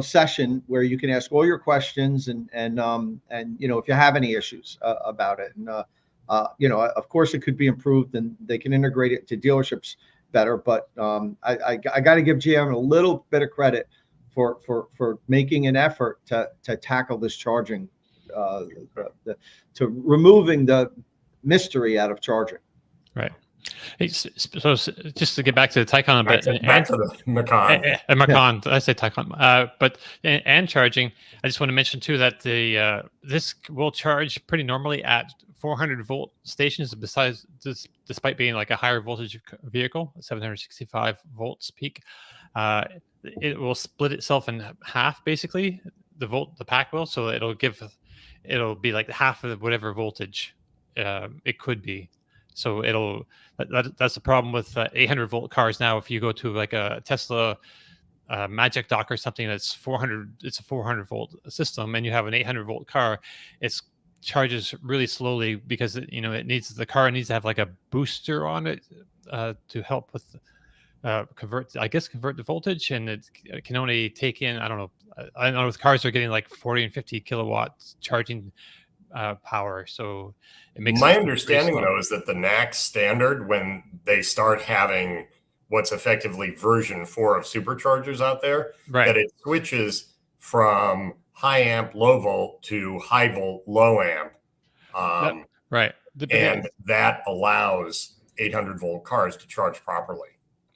session where you can ask all your questions and if you have any issues about it. And of course, it could be improved, and they can integrate it to dealerships better. But I got to give GM a little bit of credit for making an effort to tackle this charging. To removing the mystery out of charging. Right. Hey, so just to get back to the Taycan a bit, back to the Macan. Macan, I say Taycan, but and charging. I just want to mention too that this will charge pretty normally at 400 volt stations. Besides, despite being like a higher voltage vehicle, 765 volts peak, it will split itself in half basically. The pack will, so it'll be like half of whatever voltage it could be. So that's the problem with 800 volt cars now. If you go to like a Tesla Magic Dock or something that's 400, it's a 400 volt system, and you have an 800 volt car, it charges really slowly because the car needs to have like a booster on it to help with convert the voltage, and it can only take in, I know with cars are getting like 40 and 50 kilowatts charging power. So it makes my understanding though is that the NACS standard, when they start having what's effectively version 4 of superchargers out there, that it switches from high amp low volt to high volt low amp. And that allows 800 volt cars to charge properly.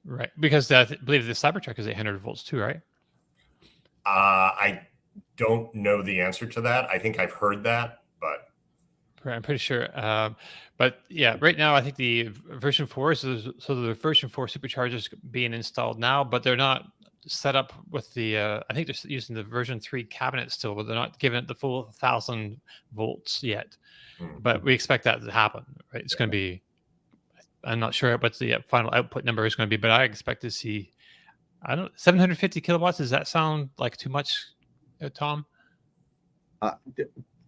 Right, because I believe the Cybertruck is 800 volts too, right? I don't know the answer to that. I think I've heard that, but I'm pretty sure. But yeah, right now I think the version 4 is so the version 4 superchargers being installed now, but they're not set up with the. I think they're using the version 3 cabinet still, but they're not giving it the full 1,000 volts yet. But we expect that to happen. Right, it's going to be. I'm not sure what the final output number is going to be, but I expect to see. 750 kilowatts. Does that sound like too much, Tom? I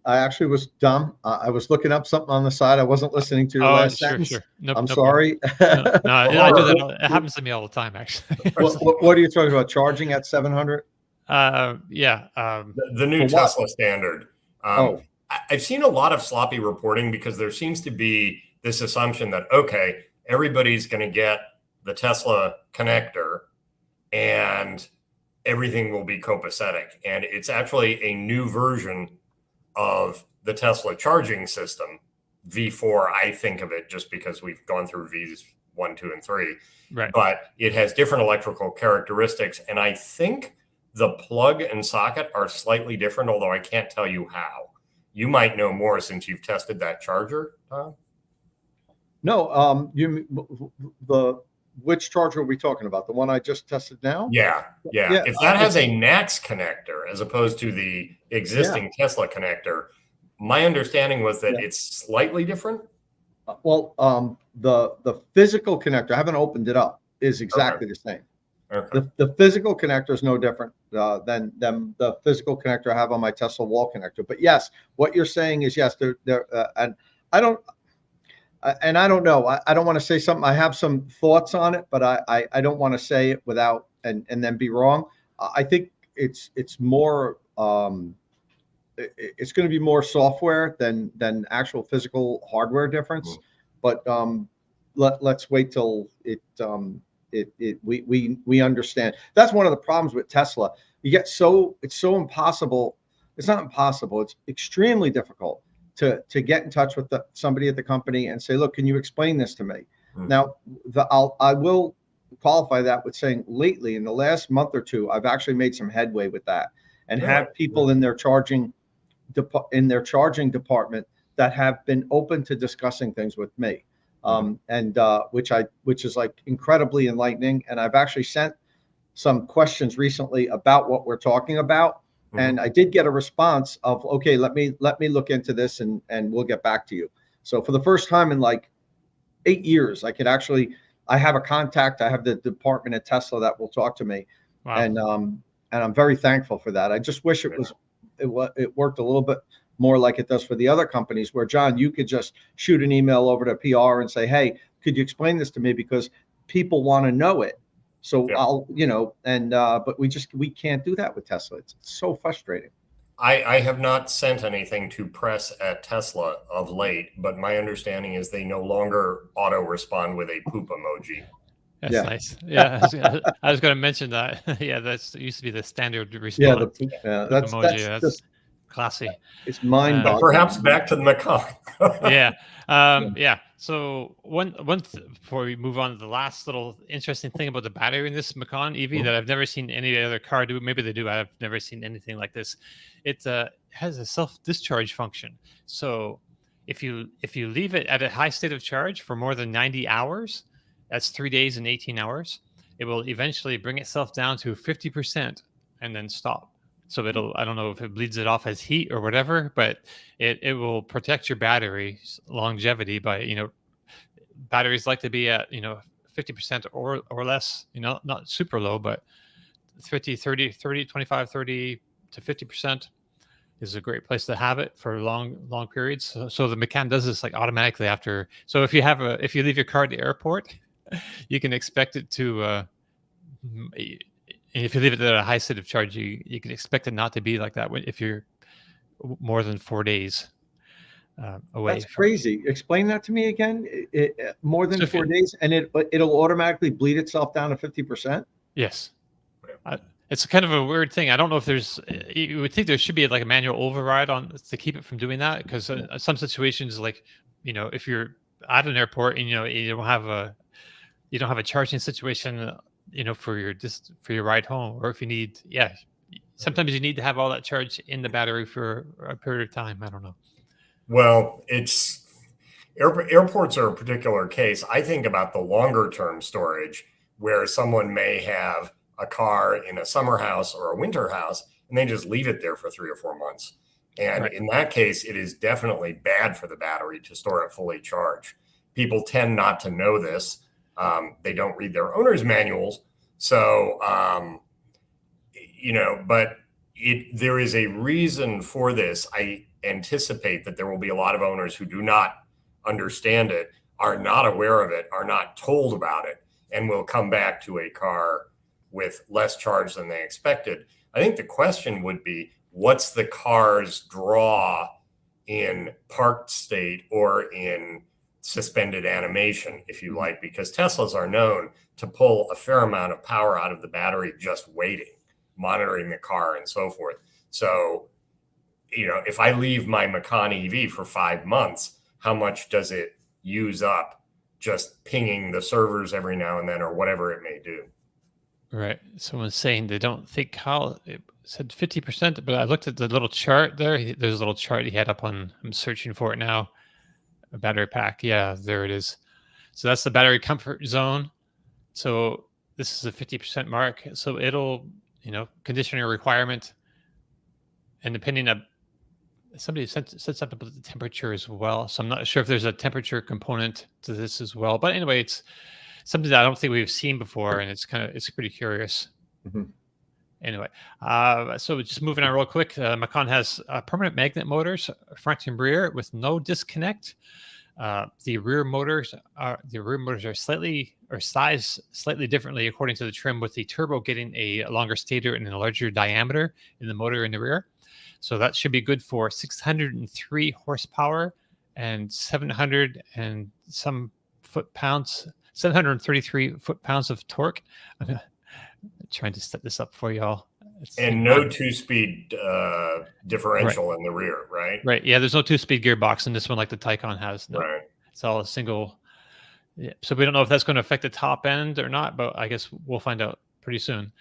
actually was dumb. I was looking up something on the side. I wasn't listening to your last sentence. Sure. I'm sorry. No, I do that. It happens to me all the time, actually. What are you talking about? Charging at 700? Yeah. The new Tesla standard. I've seen a lot of sloppy reporting because there seems to be this assumption that, okay, everybody's going to get the Tesla connector and everything will be copacetic. And it's actually a new version of the Tesla charging system, V4. I think of it just because we've gone through Vs 1, 2, and 3. Right. But it has different electrical characteristics. And I think the plug and socket are slightly different, although I can't tell you how. You might know more since you've tested that charger, Tom. No, which charger are we talking about? The one I just tested now? Yeah. If that has a NACS connector as opposed to the existing Tesla connector, my understanding was that it's slightly different. Well, the physical connector, I haven't opened it up, is exactly the same. Okay. The physical connector is no different than the physical connector I have on my Tesla wall connector. But yes, what you're saying is yes, and I don't know. I don't want to say something. I have some thoughts on it, but I don't want to say it without and then be wrong. I think it's more it's going to be more software than actual physical hardware difference. But let's wait till we understand. That's one of the problems with Tesla. It's so impossible. It's not impossible. It's extremely difficult to get in touch with somebody at the company and say, look, can you explain this to me? Now, I will qualify that with saying lately, in the last month or two, I've actually made some headway with that and have people in their charging department that have been open to discussing things with me, which is like incredibly enlightening. And I've actually sent some questions recently about what we're talking about. And I did get a response of, okay, let me look into this and we'll get back to you. So for the first time in like 8 years, I have a contact. I have the department at Tesla that will talk to me. Wow. And I'm very thankful for that. I just wish it worked a little bit more like it does for the other companies where, John, you could just shoot an email over to PR and say, hey, could you explain this to me? Because people want to know it. So I'll, but we can't do that with Tesla. It's so frustrating. I have not sent anything to press at Tesla of late, but my understanding is they no longer auto respond with a poop emoji. That's nice. Yeah, I was going to mention that. Yeah, that used to be the standard response. That's emoji. Classy. It's mind-boggling. Perhaps back to the Macan. So before we move on to the last little interesting thing about the battery in this Macan EV that I've never seen any other car do. Maybe they do. I've never seen anything like this. It has a self-discharge function. So if you leave it at a high state of charge for more than 90 hours, that's 3 days and 18 hours, it will eventually bring itself down to 50% and then stop. So I don't know if it bleeds it off as heat or whatever, but it will protect your battery's longevity by, batteries like to be at, 50% or less, not super low, but 50, 30, 25, 30 to 50% is a great place to have it for long periods. So the Macan does this like automatically after. So if you leave your car at the airport, you can expect it to, if you leave it at a high state of charge, you can expect it not to be like that if you're more than 4 days away. That's crazy. Explain that to me again. More than 4 days, and it'll automatically bleed itself down to 50%. Yes. It's kind of a weird thing. I don't know if you would think there should be like a manual override to keep it from doing that, because some situations, like, if you're at an airport and you don't have a charging situation, for your ride home, or if you need, sometimes you need to have all that charge in the battery for a period of time. I don't know. Well, airports are a particular case. I think about the longer term storage where someone may have a car in a summer house or a winter house and they just leave it there for 3 or 4 months. And in that case, it is definitely bad for the battery to store it fully charged. People tend not to know this. They don't read their owner's manuals. So, but there is a reason for this. I anticipate that there will be a lot of owners who do not understand it, are not aware of it, are not told about it, and will come back to a car with less charge than they expected. I think the question would be, what's the car's draw in parked state or in suspended animation, if you like, because Teslas are known to pull a fair amount of power out of the battery just waiting. monitoring the car and so forth. So, if I leave my Macan EV for 5 months, how much does it use up just pinging the servers every now and then or whatever it may do? Right. Someone's saying they don't think it said 50%, but I looked at the little chart there. There's a little chart he had up on, I'm searching for it now. A battery pack. Yeah, there it is. So that's the battery comfort zone. So this is a 50% mark. So it'll, conditioning requirement. And depending on, somebody said something about the temperature as well. So I'm not sure if there's a temperature component to this as well. But anyway, it's something that I don't think we've seen before, and it's pretty curious. Mm-hmm. Anyway, so just moving on real quick, Macan has permanent magnet motors, front and rear, with no disconnect. The rear motors are sized slightly differently according to the trim, with the turbo getting a longer stator and a larger diameter in the motor in the rear. So that should be good for 603 horsepower and 700 and some foot-pounds. 733 foot-pounds of torque. I'm trying to set this up for y'all. And no two-speed differential in the rear, right? Right. Yeah, there's no two-speed gearbox in this one like the Taycan has. No. Right. It's all a single. Yeah. So we don't know if that's going to affect the top end or not, but I guess we'll find out pretty soon.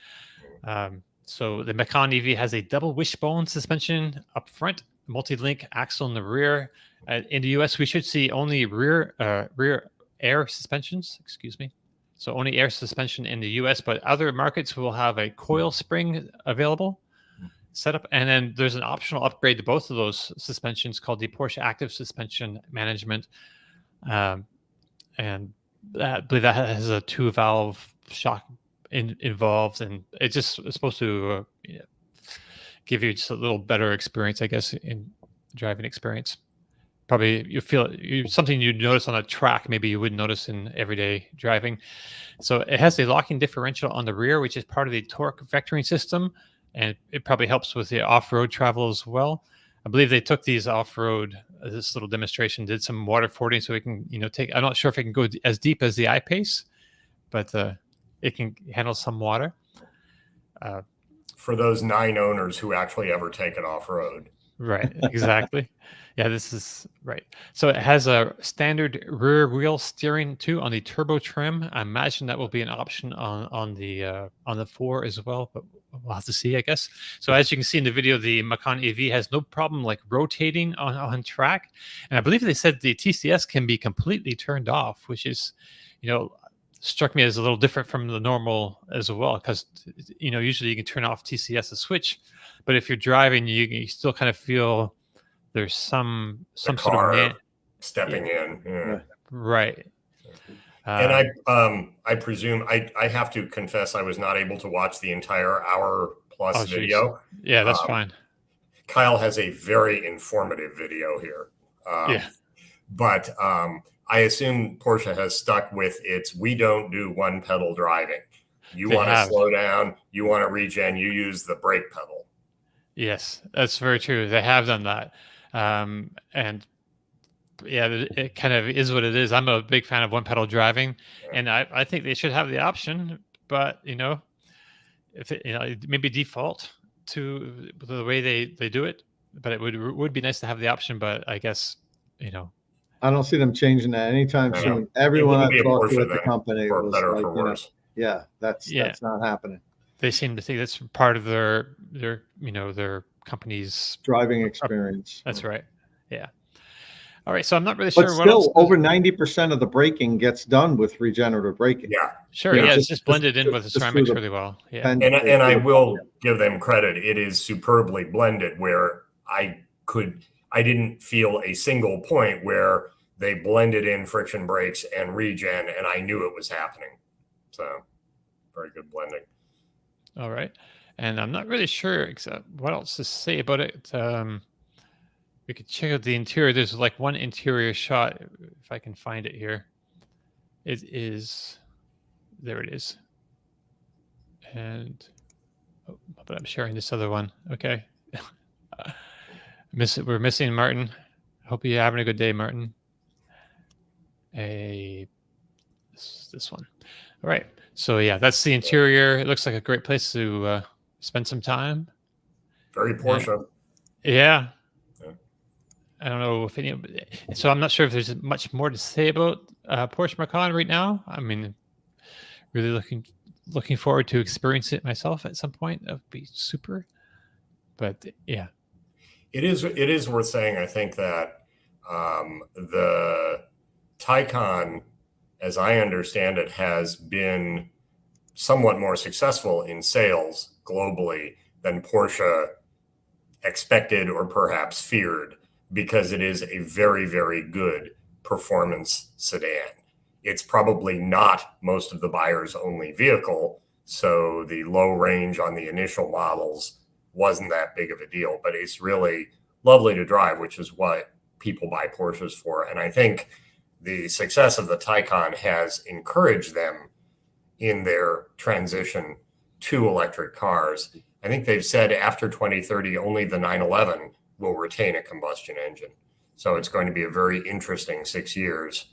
So the Macan EV has a double wishbone suspension up front, multi-link axle in the rear. In the US, we should see only rear air suspensions, so only air suspension in the US, but other markets will have a coil spring available setup. And then there's an optional upgrade to both of those suspensions called the Porsche Active Suspension Management. And I believe that has a 2-valve shock involved, and it's supposed to give you just a little better experience, I guess, in driving experience. Probably you feel something you'd notice on a track, maybe you wouldn't notice in everyday driving. So it has a locking differential on the rear, which is part of the torque vectoring system, and it probably helps with the off-road travel as well. I believe they took these off-road, this little demonstration, did some water fording, so it can, take. I'm not sure if it can go as deep as the I-Pace, but it can handle some water. For those 9 owners who actually ever take it off-road. Right, exactly. Yeah, this is right. So it has a standard rear wheel steering too on the turbo trim. I imagine that will be an option on the 4 as well, but we'll have to see, I guess. So as you can see in the video, the Macan EV has no problem like rotating on track, and I believe they said the TCS can be completely turned off, which is, struck me as a little different from the normal as well, because usually you can turn off TCS a switch, but if you're driving, you still kind of feel there's some sort of stepping in. Yeah. Right. And I presume I have to confess I was not able to watch the entire hour plus video. Yeah, that's fine. Kyle has a very informative video here. But I assume Porsche has stuck with its we don't do one pedal driving. You want to slow down, you want to regen, you use the brake pedal. Yes, that's very true. They have done that. And yeah, it kind of is what it is. I'm a big fan of one pedal driving, and I think they should have the option, but if it maybe default to the way they do it, but it would be nice to have the option, but I guess, I don't see them changing that anytime soon. Everyone I've talked to at the company was like, that's not happening. They seem to think that's part of their company's driving experience. That's right. Yeah. All right. So I'm not really sure. But still, over 90% of the braking gets done with regenerative braking. Yeah. Sure. Yeah. It's just blended in with the ceramics really well. Yeah. And I will give them credit. It is superbly blended, where I didn't feel a single point where they blended in friction brakes and regen, and I knew it was happening. So very good blending. All right. And I'm not really sure what else to say about it. We could check out the interior. There's like one interior shot, if I can find it here. It is, there it is. And, but I'm sharing this other one. Okay. We're missing Martin. Hope you're having a good day, Martin. This one. All right. So yeah, that's the interior. It looks like a great place to spend some time. Very Porsche. Yeah. Yeah. I don't know if any. So I'm not sure if there's much more to say about Porsche Macan right now. I mean, really looking forward to experience it myself at some point. That would be super. But yeah, It is worth saying, I think, that the Taycan, as I understand it, has been somewhat more successful in sales globally than Porsche expected or perhaps feared, because it is a very, very good performance sedan. It's probably not most of the buyer's only vehicle, so the low range on the initial models wasn't that big of a deal, but it's really lovely to drive, which is what people buy Porsches for. And I think the success of the Taycan has encouraged them in their transition to electric cars. I think they've said after 2030, only the 911 will retain a combustion engine. So it's going to be a very interesting 6 years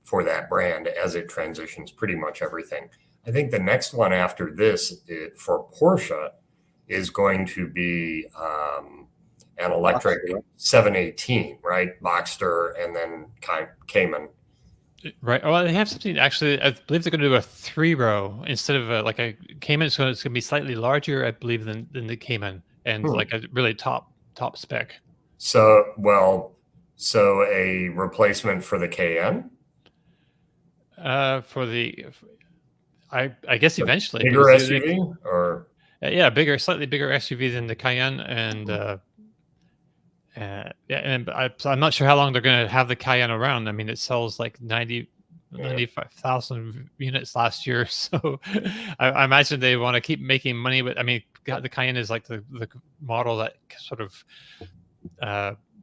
for that brand as it transitions pretty much everything. I think the next one after this for Porsche is going to be an electric 718, right? Boxster and then Cayman. right. Well, they have something actually. I believe they're going to do a 3-row instead of like a Cayman. So it's going to be slightly larger, I believe, than the Cayman, and like a really top spec. So a replacement for the Cayenne. For the, I guess eventually Bigger SUV or yeah, slightly bigger SUV than the Cayenne, and yeah, and I'm not sure how long they're going to have the Cayenne around. I mean, it sells like 95,000 units last year, so I imagine they want to keep making money. But I mean, the Cayenne is like the model that sort of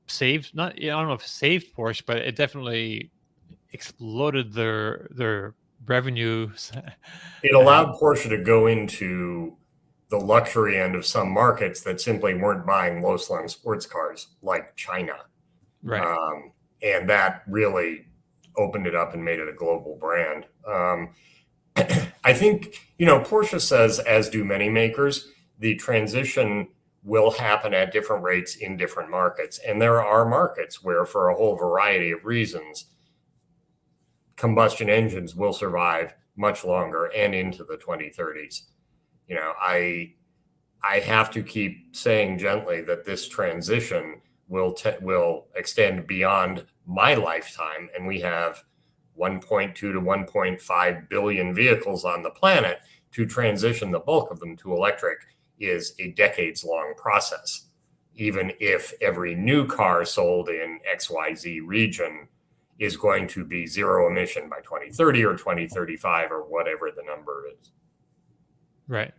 saved, not, I don't know if it saved Porsche, but it definitely exploded their revenues. It allowed Porsche to go into the luxury end of some markets that simply weren't buying low-slung sports cars, like China. Right. And that really opened it up and made it a global brand. I think, Porsche says, as do many makers, the transition will happen at different rates in different markets. And there are markets where, for a whole variety of reasons, combustion engines will survive much longer and into the 2030s. I have to keep saying gently that this transition will extend beyond my lifetime, and we have 1.2 to 1.5 billion vehicles on the planet. To transition the bulk of them to electric is a decades-long process, even if every new car sold in XYZ region is going to be zero emission by 2030 or 2035 or whatever the number is. Right.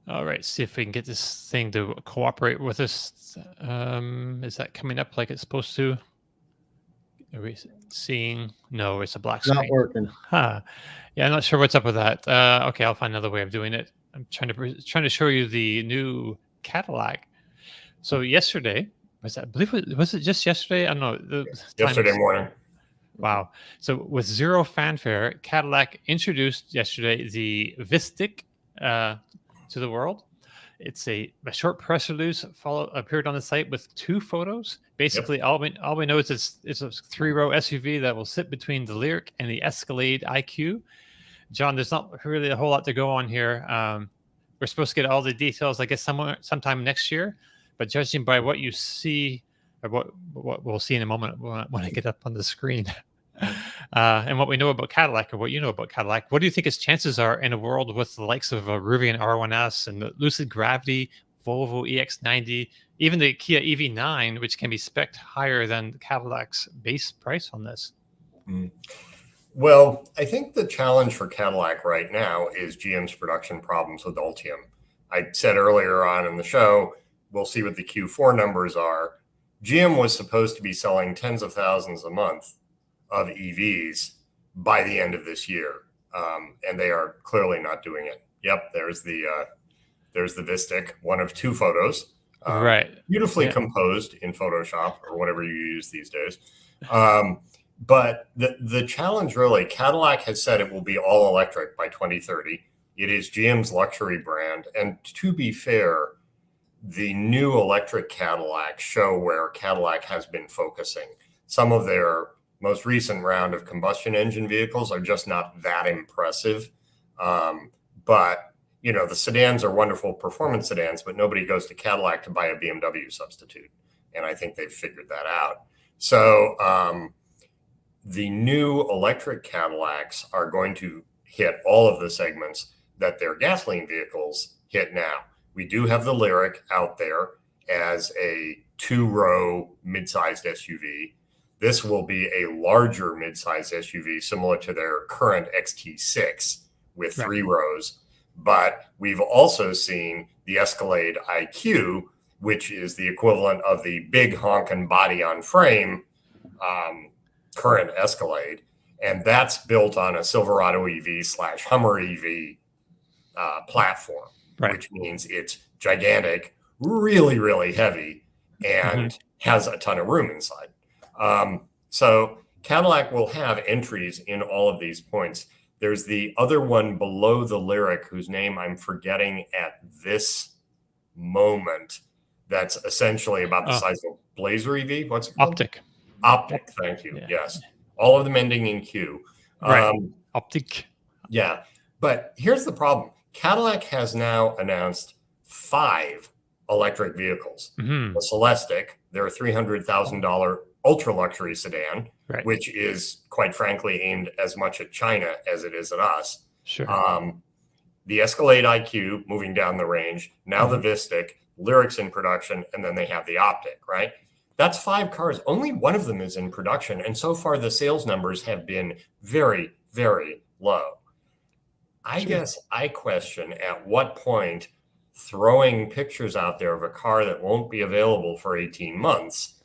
All right. See if we can get this thing to cooperate with us. Is that coming up like it's supposed to? Are we seeing? No, it's a black screen. Not working. Huh. Yeah, I'm not sure what's up with that. Okay, I'll find another way of doing it. I'm trying to show you the new Cadillac. So yesterday, was it just yesterday? I don't know. Yesterday morning. Wow. So with zero fanfare, Cadillac introduced yesterday the Vistiq to the world. It's a short press release appeared on the site with 2 photos. Basically, all we know is it's a 3-row SUV that will sit between the Lyriq and the Escalade IQ. John, there's not really a whole lot to go on here. We're supposed to get all the details, I guess, sometime next year. But judging by what you see, or what we'll see in a moment when I get up on the screen, and what we know about Cadillac, or what you know about Cadillac, what do you think its chances are in a world with the likes of Rivian R1S and the Lucid Gravity, Volvo EX90, even the Kia EV9, which can be spec'd higher than Cadillac's base price on this? Well, I think the challenge for Cadillac right now is GM's production problems with Ultium. I said earlier on in the show, we'll see what the Q4 numbers are. GM was supposed to be selling tens of thousands a month of EVs by the end of this year, and they are clearly not doing it. Yep, there's the Vistiq, one of 2 photos, right? Beautifully composed in Photoshop or whatever you use these days. But the challenge, really, Cadillac has said it will be all electric by 2030. It is GM's luxury brand. And to be fair, the new electric Cadillac show where Cadillac has been focusing. Some of their most recent round of combustion engine vehicles are just not that impressive. But, you know, the sedans are wonderful performance sedans, but nobody goes to Cadillac to buy a BMW substitute. And I think they've figured that out. So the new electric Cadillacs are going to hit all of the segments that their gasoline vehicles hit now. We do have the Lyriq out there as a 2-row mid-sized SUV. This will be a larger mid-sized SUV similar to their current XT6 with 3 rows. But we've also seen the Escalade IQ, which is the equivalent of the big honkin' body on frame current Escalade. And that's built on a Silverado EV / Hummer EV platform, which means it's gigantic, really, really heavy, and has a ton of room inside. So Cadillac will have entries in all of these points. There's the other one below the Lyriq, whose name I'm forgetting at this moment. That's essentially about the size of a Blazer EV. What's it called? Optic. Thank you. Yeah. Yes. All of them ending in Q. Optic. Yeah. But here's the problem. Cadillac has now announced 5 electric vehicles. The Celestiq, their $300,000 ultra luxury sedan, which is quite frankly aimed as much at China as it is at us. The Escalade IQ moving down the range, now the Vistiq, Lyriq's in production, and then they have the Optic, right? That's 5 cars. Only one of them is in production. And so far, the sales numbers have been very, very low. I guess I question at what point throwing pictures out there of a car that won't be available for 18 months,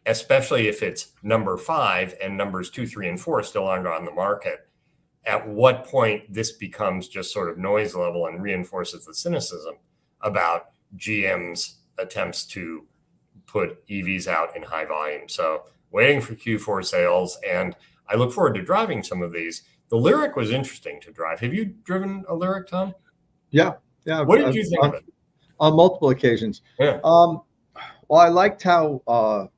especially if it's number 5 and numbers 2, 3, and 4 still aren't on the market, at what point this becomes just sort of noise level and reinforces the cynicism about GM's attempts to put EVs out in high volume. So waiting for Q4 sales, and I look forward to driving some of these. The Lyriq was interesting to drive. Have you driven a Lyriq, Tom? Yeah. What did you think of it? On multiple occasions. Yeah. Well, I liked how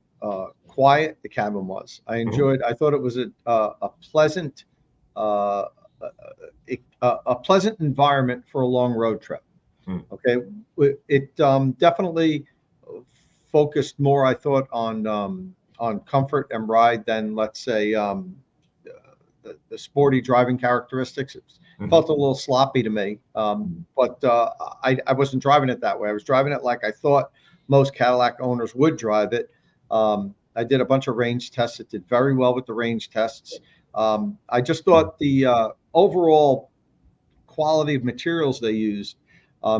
quiet the cabin was. I enjoyed. I thought it was a pleasant environment for a long road trip. Okay, it definitely focused more, I thought, on comfort and ride than, let's say, the sporty driving characteristics. It felt a little sloppy to me, but I wasn't driving it that way. I was driving it like I thought most Cadillac owners would drive it. I did a bunch of range tests. It did very well with the range tests. I just thought the overall quality of materials they used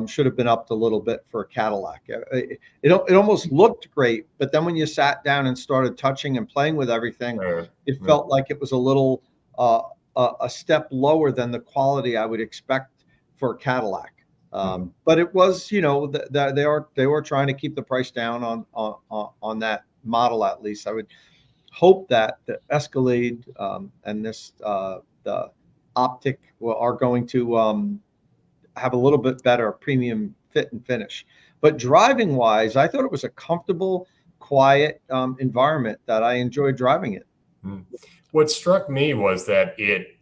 should have been upped a little bit for a Cadillac. It almost looked great, but then when you sat down and started touching and playing with everything, it felt like it was a little a step lower than the quality I would expect for a Cadillac. But it was, you know, they were trying to keep the price down on that model. At least I would hope that the Escalade and the Optic are going to have a little bit better premium fit and finish. But driving wise, I thought it was a comfortable, quiet environment that I enjoyed driving it. What struck me was that it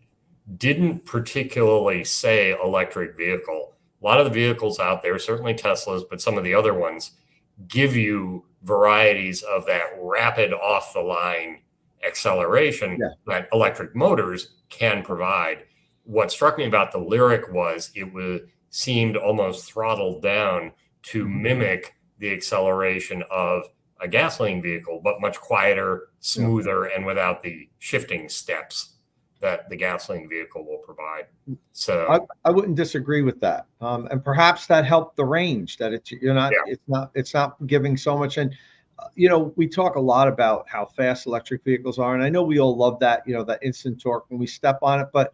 didn't particularly say electric vehicle. A lot of the vehicles out there, certainly Teslas, but some of the other ones, give you varieties of that rapid off the line acceleration that electric motors can provide. What struck me about the Lyriq was seemed almost throttled down to mimic the acceleration of a gasoline vehicle, but much quieter, smoother, and without the shifting steps that the gasoline vehicle will provide. So I wouldn't disagree with that, and perhaps that helped the range. That it's not giving so much. And you know, we talk a lot about how fast electric vehicles are, and I know we all love that, you know, that instant torque when we step on it, but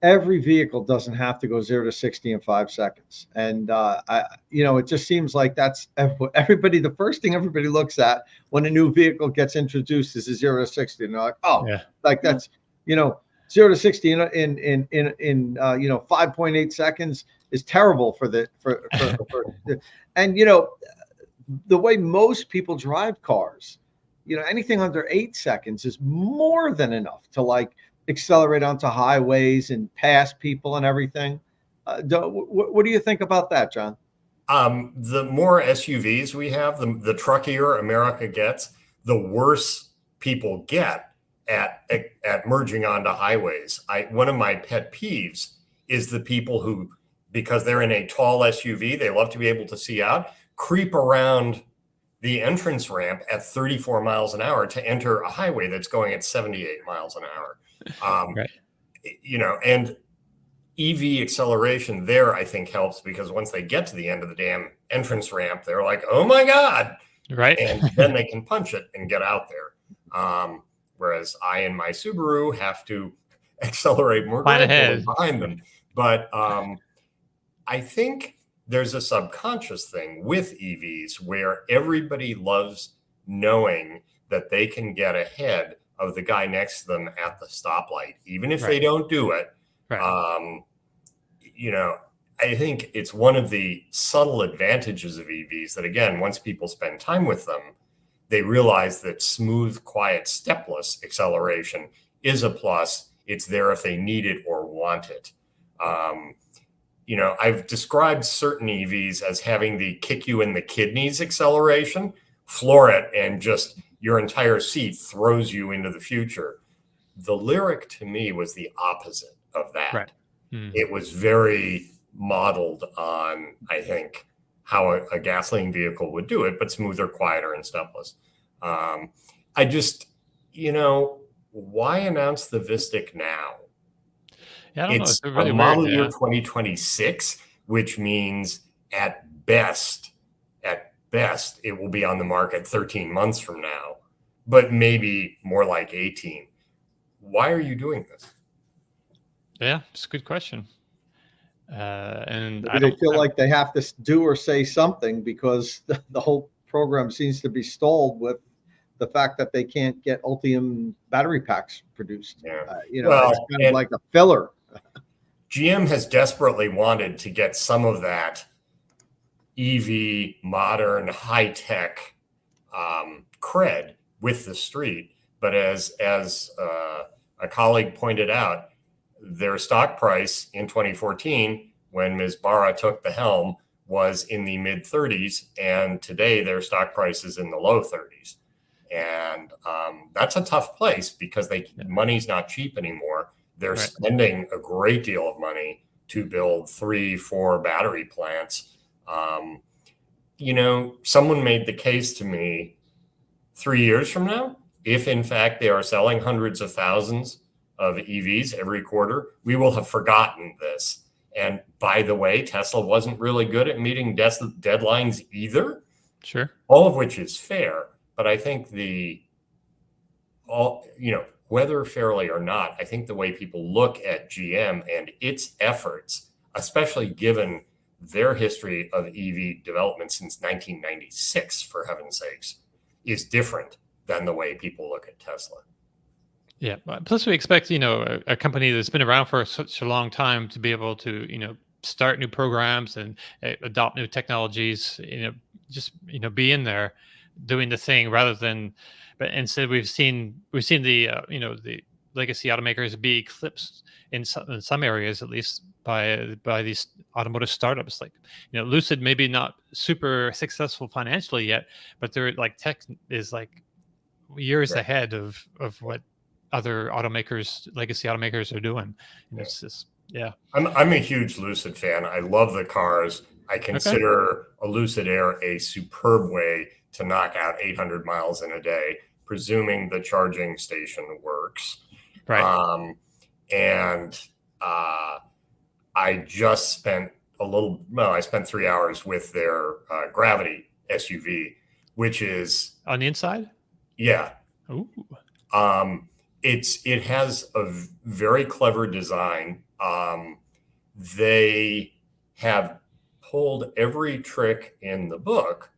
every vehicle doesn't have to go 0 to 60 in 5 seconds. And, you know, it just seems like that's everybody. The first thing everybody looks at when a new vehicle gets introduced is a 0 to 60. And they're like, oh, like that's, you know, 0 to 60 in 5.8 seconds is terrible for and the way most people drive cars, anything under 8 seconds is more than enough to like accelerate onto highways and pass people and everything. What do you think about that, John? The more SUVs we have, the truckier America gets, the worse people get at merging onto highways. One of my pet peeves is the people who, because they're in a tall SUV, they love to be able to see out, creep around the entrance ramp at 34 miles an hour to enter a highway that's going at 78 miles an hour. Right. And EV acceleration there, I think, helps because once they get to the end of the damn entrance ramp, they're like, oh my God. Right. And then they can punch it and get out there. Whereas I and my Subaru have to accelerate more gradually behind them. But I think there's a subconscious thing with EVs where everybody loves knowing that they can get ahead of the guy next to them at the stoplight, even if they don't do it. Right. I think it's one of the subtle advantages of EVs that, again, once people spend time with them, they realize that smooth, quiet, stepless acceleration is a plus. It's there if they need it or want it. I've described certain EVs as having the kick you in the kidneys acceleration, floor it, and just your entire seat throws you into the future. The Lyriq to me was the opposite of that. Right. It was very modeled on, I think, how a gasoline vehicle would do it, but smoother, quieter, and stepless. I just, why announce the Vistiq now? Yeah, I don't it's know. It's really a model weird, year 2026, which means at best, it will be on the market 13 months from now, but maybe more like 18. Why are you doing this? Yeah, it's a good question. And Maybe they feel like they have to do or say something because the whole program seems to be stalled with the fact that they can't get Ultium battery packs produced. Yeah. It's kind of like a filler. GM has desperately wanted to get some of that EV, modern, high-tech cred with the street. But as a colleague pointed out, their stock price in 2014, when Ms. Barra took the helm, was in the mid-30s, and today their stock price is in the low 30s. And that's a tough place because money's not cheap anymore. They're spending a great deal of money to build 3-4 battery plants. Someone made the case to me 3 years from now, if in fact they are selling hundreds of thousands of EVs every quarter, we will have forgotten this. And by the way, Tesla wasn't really good at meeting deadlines either. Sure. All of which is fair. But I think whether fairly or not, I think the way people look at GM and its efforts, especially given their history of EV development since 1996, for heaven's sakes, is different than the way people look at Tesla. Yeah. Plus, we expect, a company that's been around for such a long time to be able to, start new programs and adopt new technologies, be in there doing the thing rather than, but instead we've seen the, the legacy automakers be eclipsed in some areas, at least by these automotive startups. Like, Lucid maybe not super successful financially yet, but they're like tech is like years ahead of what other legacy automakers are doing. And it's just, yeah. I'm a huge Lucid fan. I love the cars. I consider a Lucid Air a superb way to knock out 800 miles in a day, presuming the charging station works. Right. I just spent I spent 3 hours with their Gravity SUV, which is on the inside. Yeah. Ooh. It has a very clever design. They have pulled every trick in the book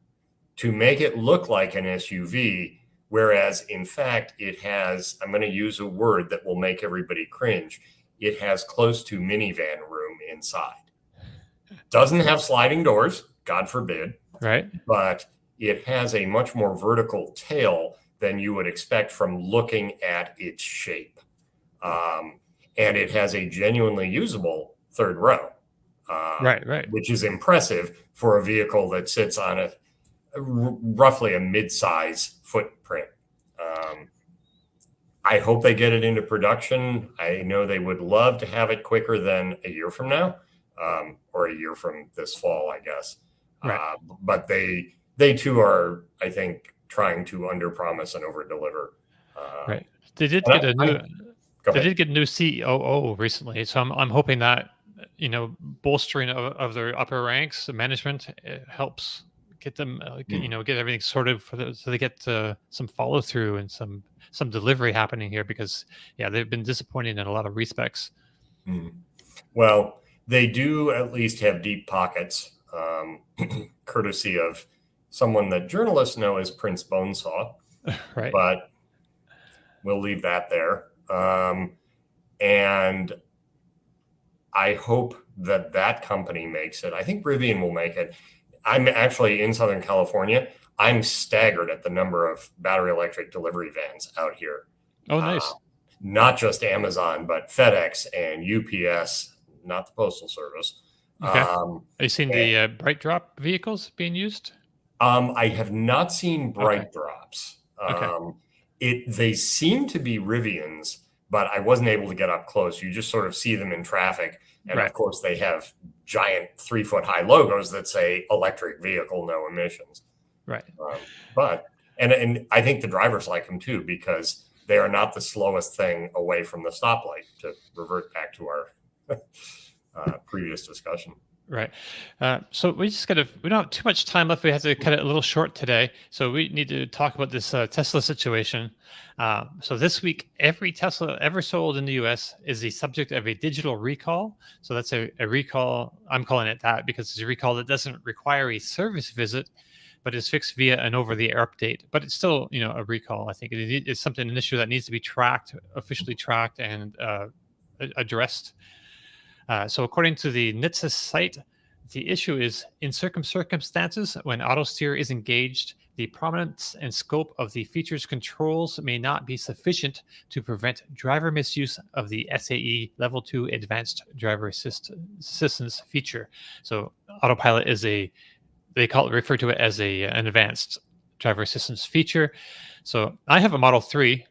to make it look like an SUV Whereas, in fact, it has, I'm going to use a word that will make everybody cringe, it has close to minivan room inside. Doesn't have sliding doors, God forbid. Right. But it has a much more vertical tail than you would expect from looking at its shape. And it has a genuinely usable third row. Right. Which is impressive for a vehicle that sits on roughly a mid-size footprint. I hope they get it into production. I know they would love to have it quicker than a year from now, or a year from this fall, I guess. Right. But they too are, I think, trying to underpromise and overdeliver. Right. They did get a new COO recently, so I'm hoping that bolstering of their upper ranks, the management, helps get them get everything sorted so they get some follow through and some delivery happening here, because they've been disappointing in a lot of respects. Well, they do at least have deep pockets, courtesy of someone that journalists know as Prince Bonesaw. Right. But we'll leave that there. And I hope that company makes it. I think Rivian will make it. I'm actually in Southern California. I'm staggered at the number of battery electric delivery vans out here. Oh, nice. Not just Amazon, but FedEx and UPS, not the Postal Service. Okay. Have you seen the Bright Drop vehicles being used? I have not seen Bright Drops. They seem to be Rivians, but I wasn't able to get up close. You just sort of see them in traffic. And of course, they have giant 3-foot-high logos that say electric vehicle, no emissions. Right. But I think the drivers like them too, because they are not the slowest thing away from the stoplight, to revert back to our previous discussion. Right. So we don't have too much time left. We have to cut it a little short today. So we need to talk about this Tesla situation. So this week, every Tesla ever sold in the US is the subject of a digital recall. So that's a recall. I'm calling it that because it's a recall that doesn't require a service visit, but is fixed via an over-the-air update. But it's still, a recall. I think it's an issue that needs to be officially tracked and addressed. So according to the NACS site, the issue is in circumstances when autosteer is engaged, the prominence and scope of the feature's controls may not be sufficient to prevent driver misuse of the SAE Level 2 Advanced Driver Assistance feature. So Autopilot is refer to it as an advanced driver assistance feature. So I have a Model 3,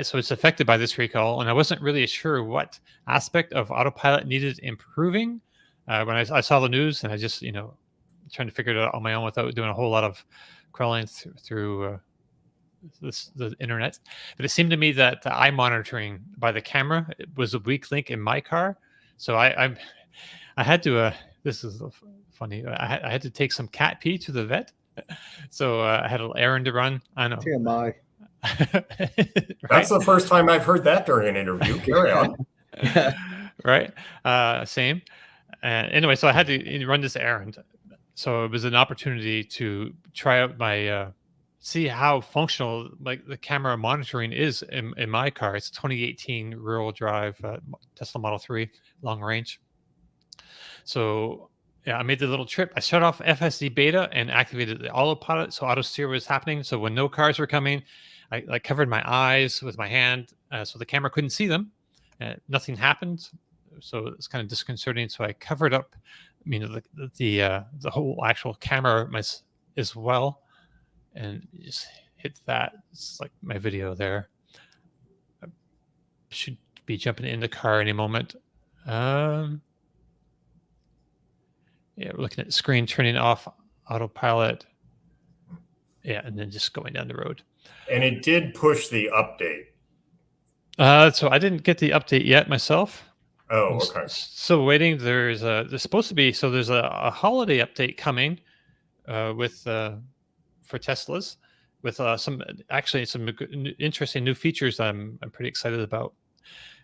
so it's affected by this recall, and I wasn't really sure what aspect of Autopilot needed improving when I saw the news, and I just, trying to figure it out on my own without doing a whole lot of crawling through the internet. But it seemed to me that the eye monitoring by the camera was a weak link in my car. So I had to, this is funny, I had to take some cat pee to the vet. So I had an errand to run. I know. TMI. Right? That's the first time I've heard that during an interview. Carry on. Right. Same. Anyway, so I had to run this errand. So it was an opportunity to try out my, see how functional like the camera monitoring is in my car. It's a 2018 rear-wheel drive Tesla Model 3 long range. So I made the little trip. I shut off FSD beta and activated the autopilot, so auto steer was happening. So when no cars were coming, I covered my eyes with my hand, so the camera couldn't see them. Nothing happened, so it's kind of disconcerting. So I covered up, the whole actual camera as well, and just hit that. It's like my video there. I should be jumping in the car any moment. Yeah, we're looking at the screen, turning off autopilot. Yeah, and then just going down the road. And it did push the update. So I didn't get the update yet myself. Oh, okay. So waiting. There's supposed to be, so there's a holiday update coming for Teslas with some interesting new features I'm pretty excited about.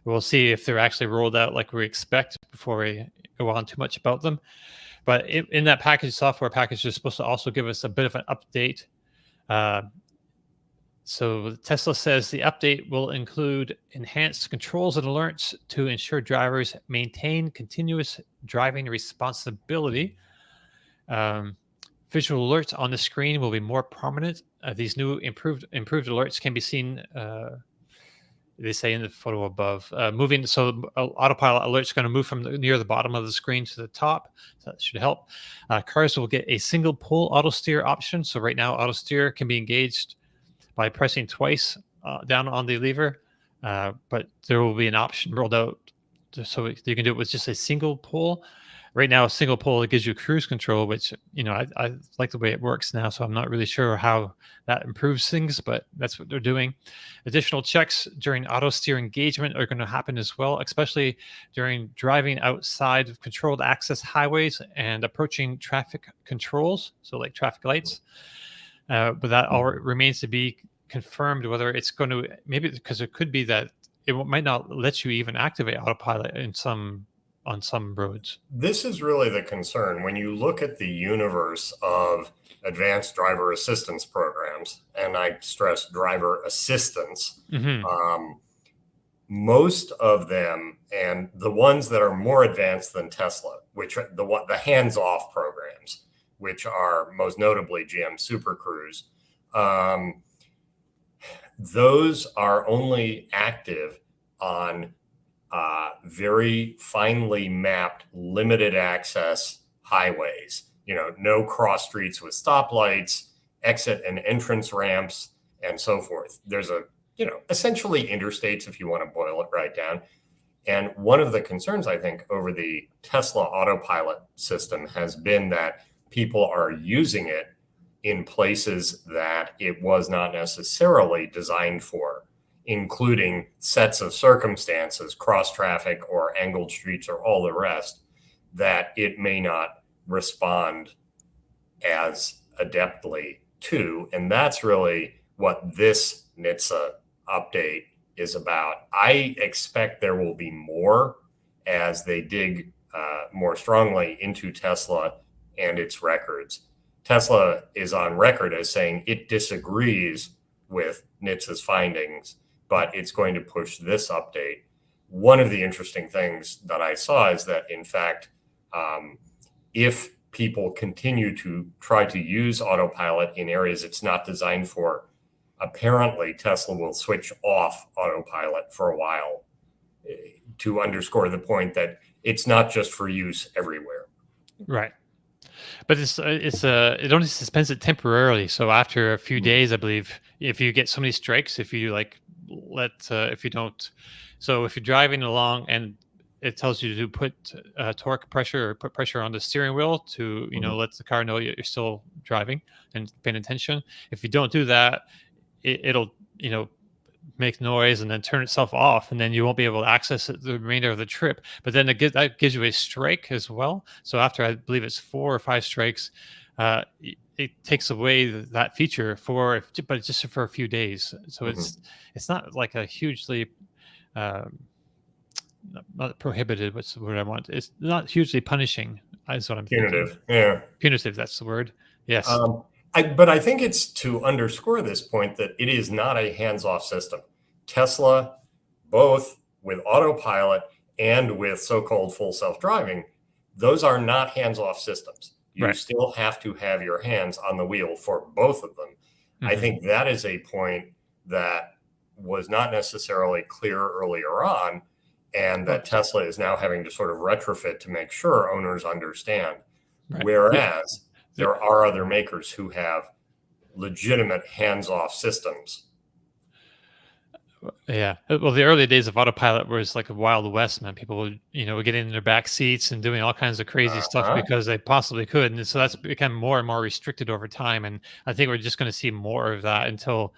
We'll see if they're actually rolled out like we expect before we go on too much about them. But in that software package, they're supposed to also give us a bit of an update So Tesla says the update will include enhanced controls and alerts to ensure drivers maintain continuous driving responsibility. Visual alerts on the screen will be more prominent. These new improved alerts can be seen. They say in the photo above, moving. So autopilot alerts going to move from near the bottom of the screen to the top. So that should help. Cars will get a single pull auto steer option. So right now, auto steer can be engaged by pressing twice down on the lever, but there will be an option rolled out so you can do it with just a single pull. Right now, a single pull, it gives you cruise control, which, I like the way it works now. So I'm not really sure how that improves things, but that's what they're doing. Additional checks during auto steer engagement are going to happen as well, especially during driving outside of controlled access highways and approaching traffic controls, so like traffic lights. But that all remains to be confirmed whether it's going to, maybe because it could be that it might not let you even activate autopilot on some roads. This is really the concern. When you look at the universe of advanced driver assistance programs, and I stress driver assistance, most of them, and the ones that are more advanced than Tesla, which are the hands-off programs, which are most notably GM Super Cruise, those are only active on very finely mapped, limited access highways. No cross streets with stoplights, exit and entrance ramps, and so forth. There's essentially interstates, if you want to boil it right down. And one of the concerns, I think, over the Tesla Autopilot system has been that people are using it in places that it was not necessarily designed for, including sets of circumstances, cross traffic or angled streets or all the rest, that it may not respond as adeptly to. And that's really what this NHTSA update is about. I expect there will be more as they dig more strongly into Tesla and its records. Tesla is on record as saying it disagrees with NHTSA's findings, but it's going to push this update. One of the interesting things that I saw is that, in fact, if people continue to try to use autopilot in areas it's not designed for, apparently Tesla will switch off autopilot for a while to underscore the point that it's not just for use everywhere. Right. But it only suspends it temporarily. So after a few days, I believe, if you get so many strikes, if you if you don't, so if you're driving along and it tells you to put torque pressure or put pressure on the steering wheel to, let the car know you're still driving and paying attention. If you don't do that, it'll, make noise and then turn itself off, and then you won't be able to access it the remainder of the trip. But then that gives you a strike as well. So after, I believe it's 4 or 5 strikes, it takes away that feature but just for a few days. So it's not like a hugely not prohibited. What's the word I want? It's not hugely punishing. Is what I'm Punitive. thinking. Yeah. Punitive. That's the word. Yes. But I think it's to underscore this point that it is not a hands-off system. Tesla, both with autopilot and with so-called full self-driving, those are not hands-off systems. You still have to have your hands on the wheel for both of them. I think that is a point that was not necessarily clear earlier on, and that Tesla is now having to sort of retrofit to make sure owners understand. Whereas there are other makers who have legitimate hands-off systems. Yeah. Well, the early days of autopilot was like a Wild West, man. People would, would get in their back seats and doing all kinds of crazy stuff because they possibly could. And so that's become more and more restricted over time. And I think we're just going to see more of that until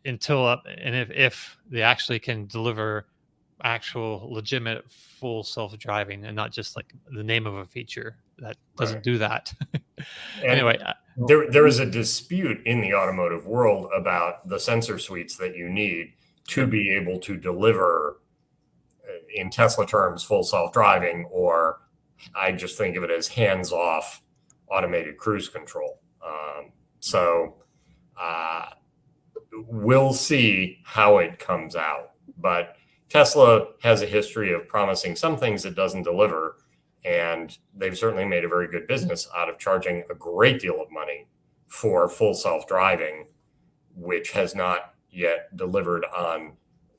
if they actually can deliver actual legitimate full self-driving and not just like the name of a feature that doesn't do that. Anyway, there is a dispute in the automotive world about the sensor suites that you need to be able to deliver, in Tesla terms, full self-driving, or I just think of it as hands-off automated cruise control. we'll see how it comes out. But Tesla has a history of promising some things it doesn't deliver. And they've certainly made a very good business out of charging a great deal of money for full self-driving, which has not yet delivered on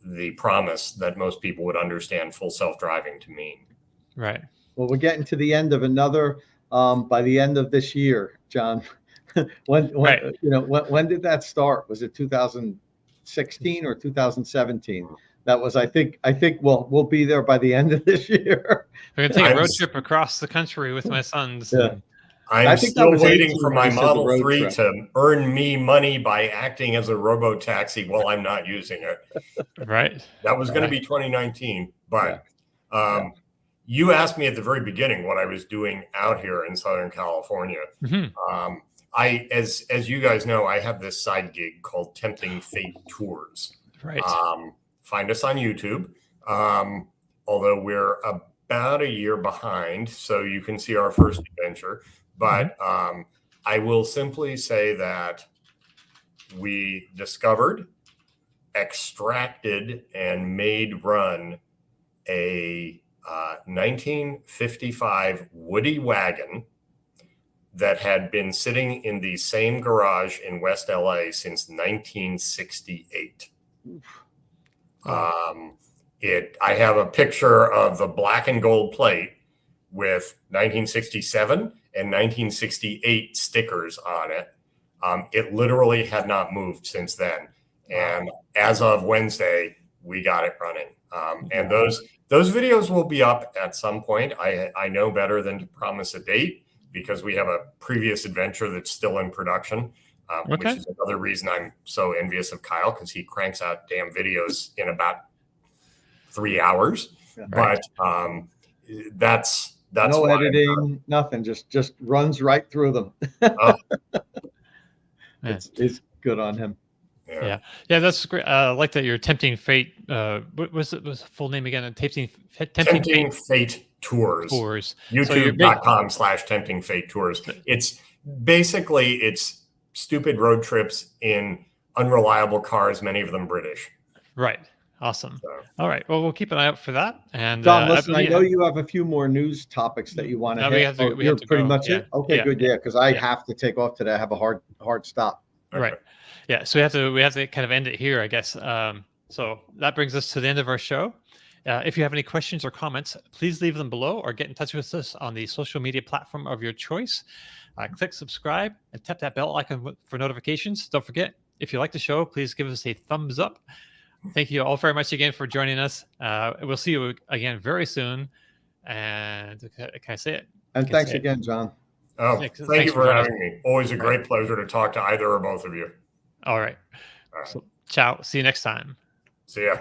the promise that most people would understand full self-driving to mean. Right. Well, we're getting to the end of another, by the end of this year, John. when did that start? Was it 2016 or 2017? That was, I think we'll be there by the end of this year. We're gonna take a road trip across the country with my sons. Yeah. I'm still waiting for my Model 3 to earn me money by acting as a robo-taxi while I'm not using it. Right. That was going to be 2019. But you asked me at the very beginning what I was doing out here in Southern California. Mm-hmm. As you guys know, I have this side gig called Tempting Fate Tours. Right. Find us on YouTube. Although we're about a year behind, so you can see our first adventure. But I will simply say that we discovered, extracted, and made run a 1955 Woody wagon that had been sitting in the same garage in West LA since 1968. I have a picture of the black and gold plate with 1967 and 1968 stickers on it. It literally had not moved since then. And as of Wednesday, we got it running. And those videos will be up at some point. I know better than to promise a date because we have a previous adventure that's still in production, which is another reason I'm so envious of Kyle, because he cranks out damn videos in about 3 hours. But that's no editing, nothing. Just runs right through them. It's good on him. Yeah, that's great. I like that you're Tempting Fate. What was the full name again? Tempting Fate Tours. YouTube.com/Tempting Fate Tours. It's basically stupid road trips in unreliable cars, many of them British. Right. Awesome. All right. Well, we'll keep an eye out for that. And John, listen, I know you have a few more news topics that you want to hit. You're pretty much it. Okay, good. Yeah, because I have to take off today. I have a hard stop. Right. Yeah. So we have to kind of end it here, I guess. So that brings us to the end of our show. If you have any questions or comments, please leave them below or get in touch with us on the social media platform of your choice. Click subscribe and tap that bell icon for notifications. Don't forget, if you like the show, please give us a thumbs up. Thank you all very much again for joining us. We'll see you again very soon. And can I say it? And thanks again, John. Thank you for having me. Always a great pleasure to talk to either or both of you. All right. So, ciao. See you next time. See ya.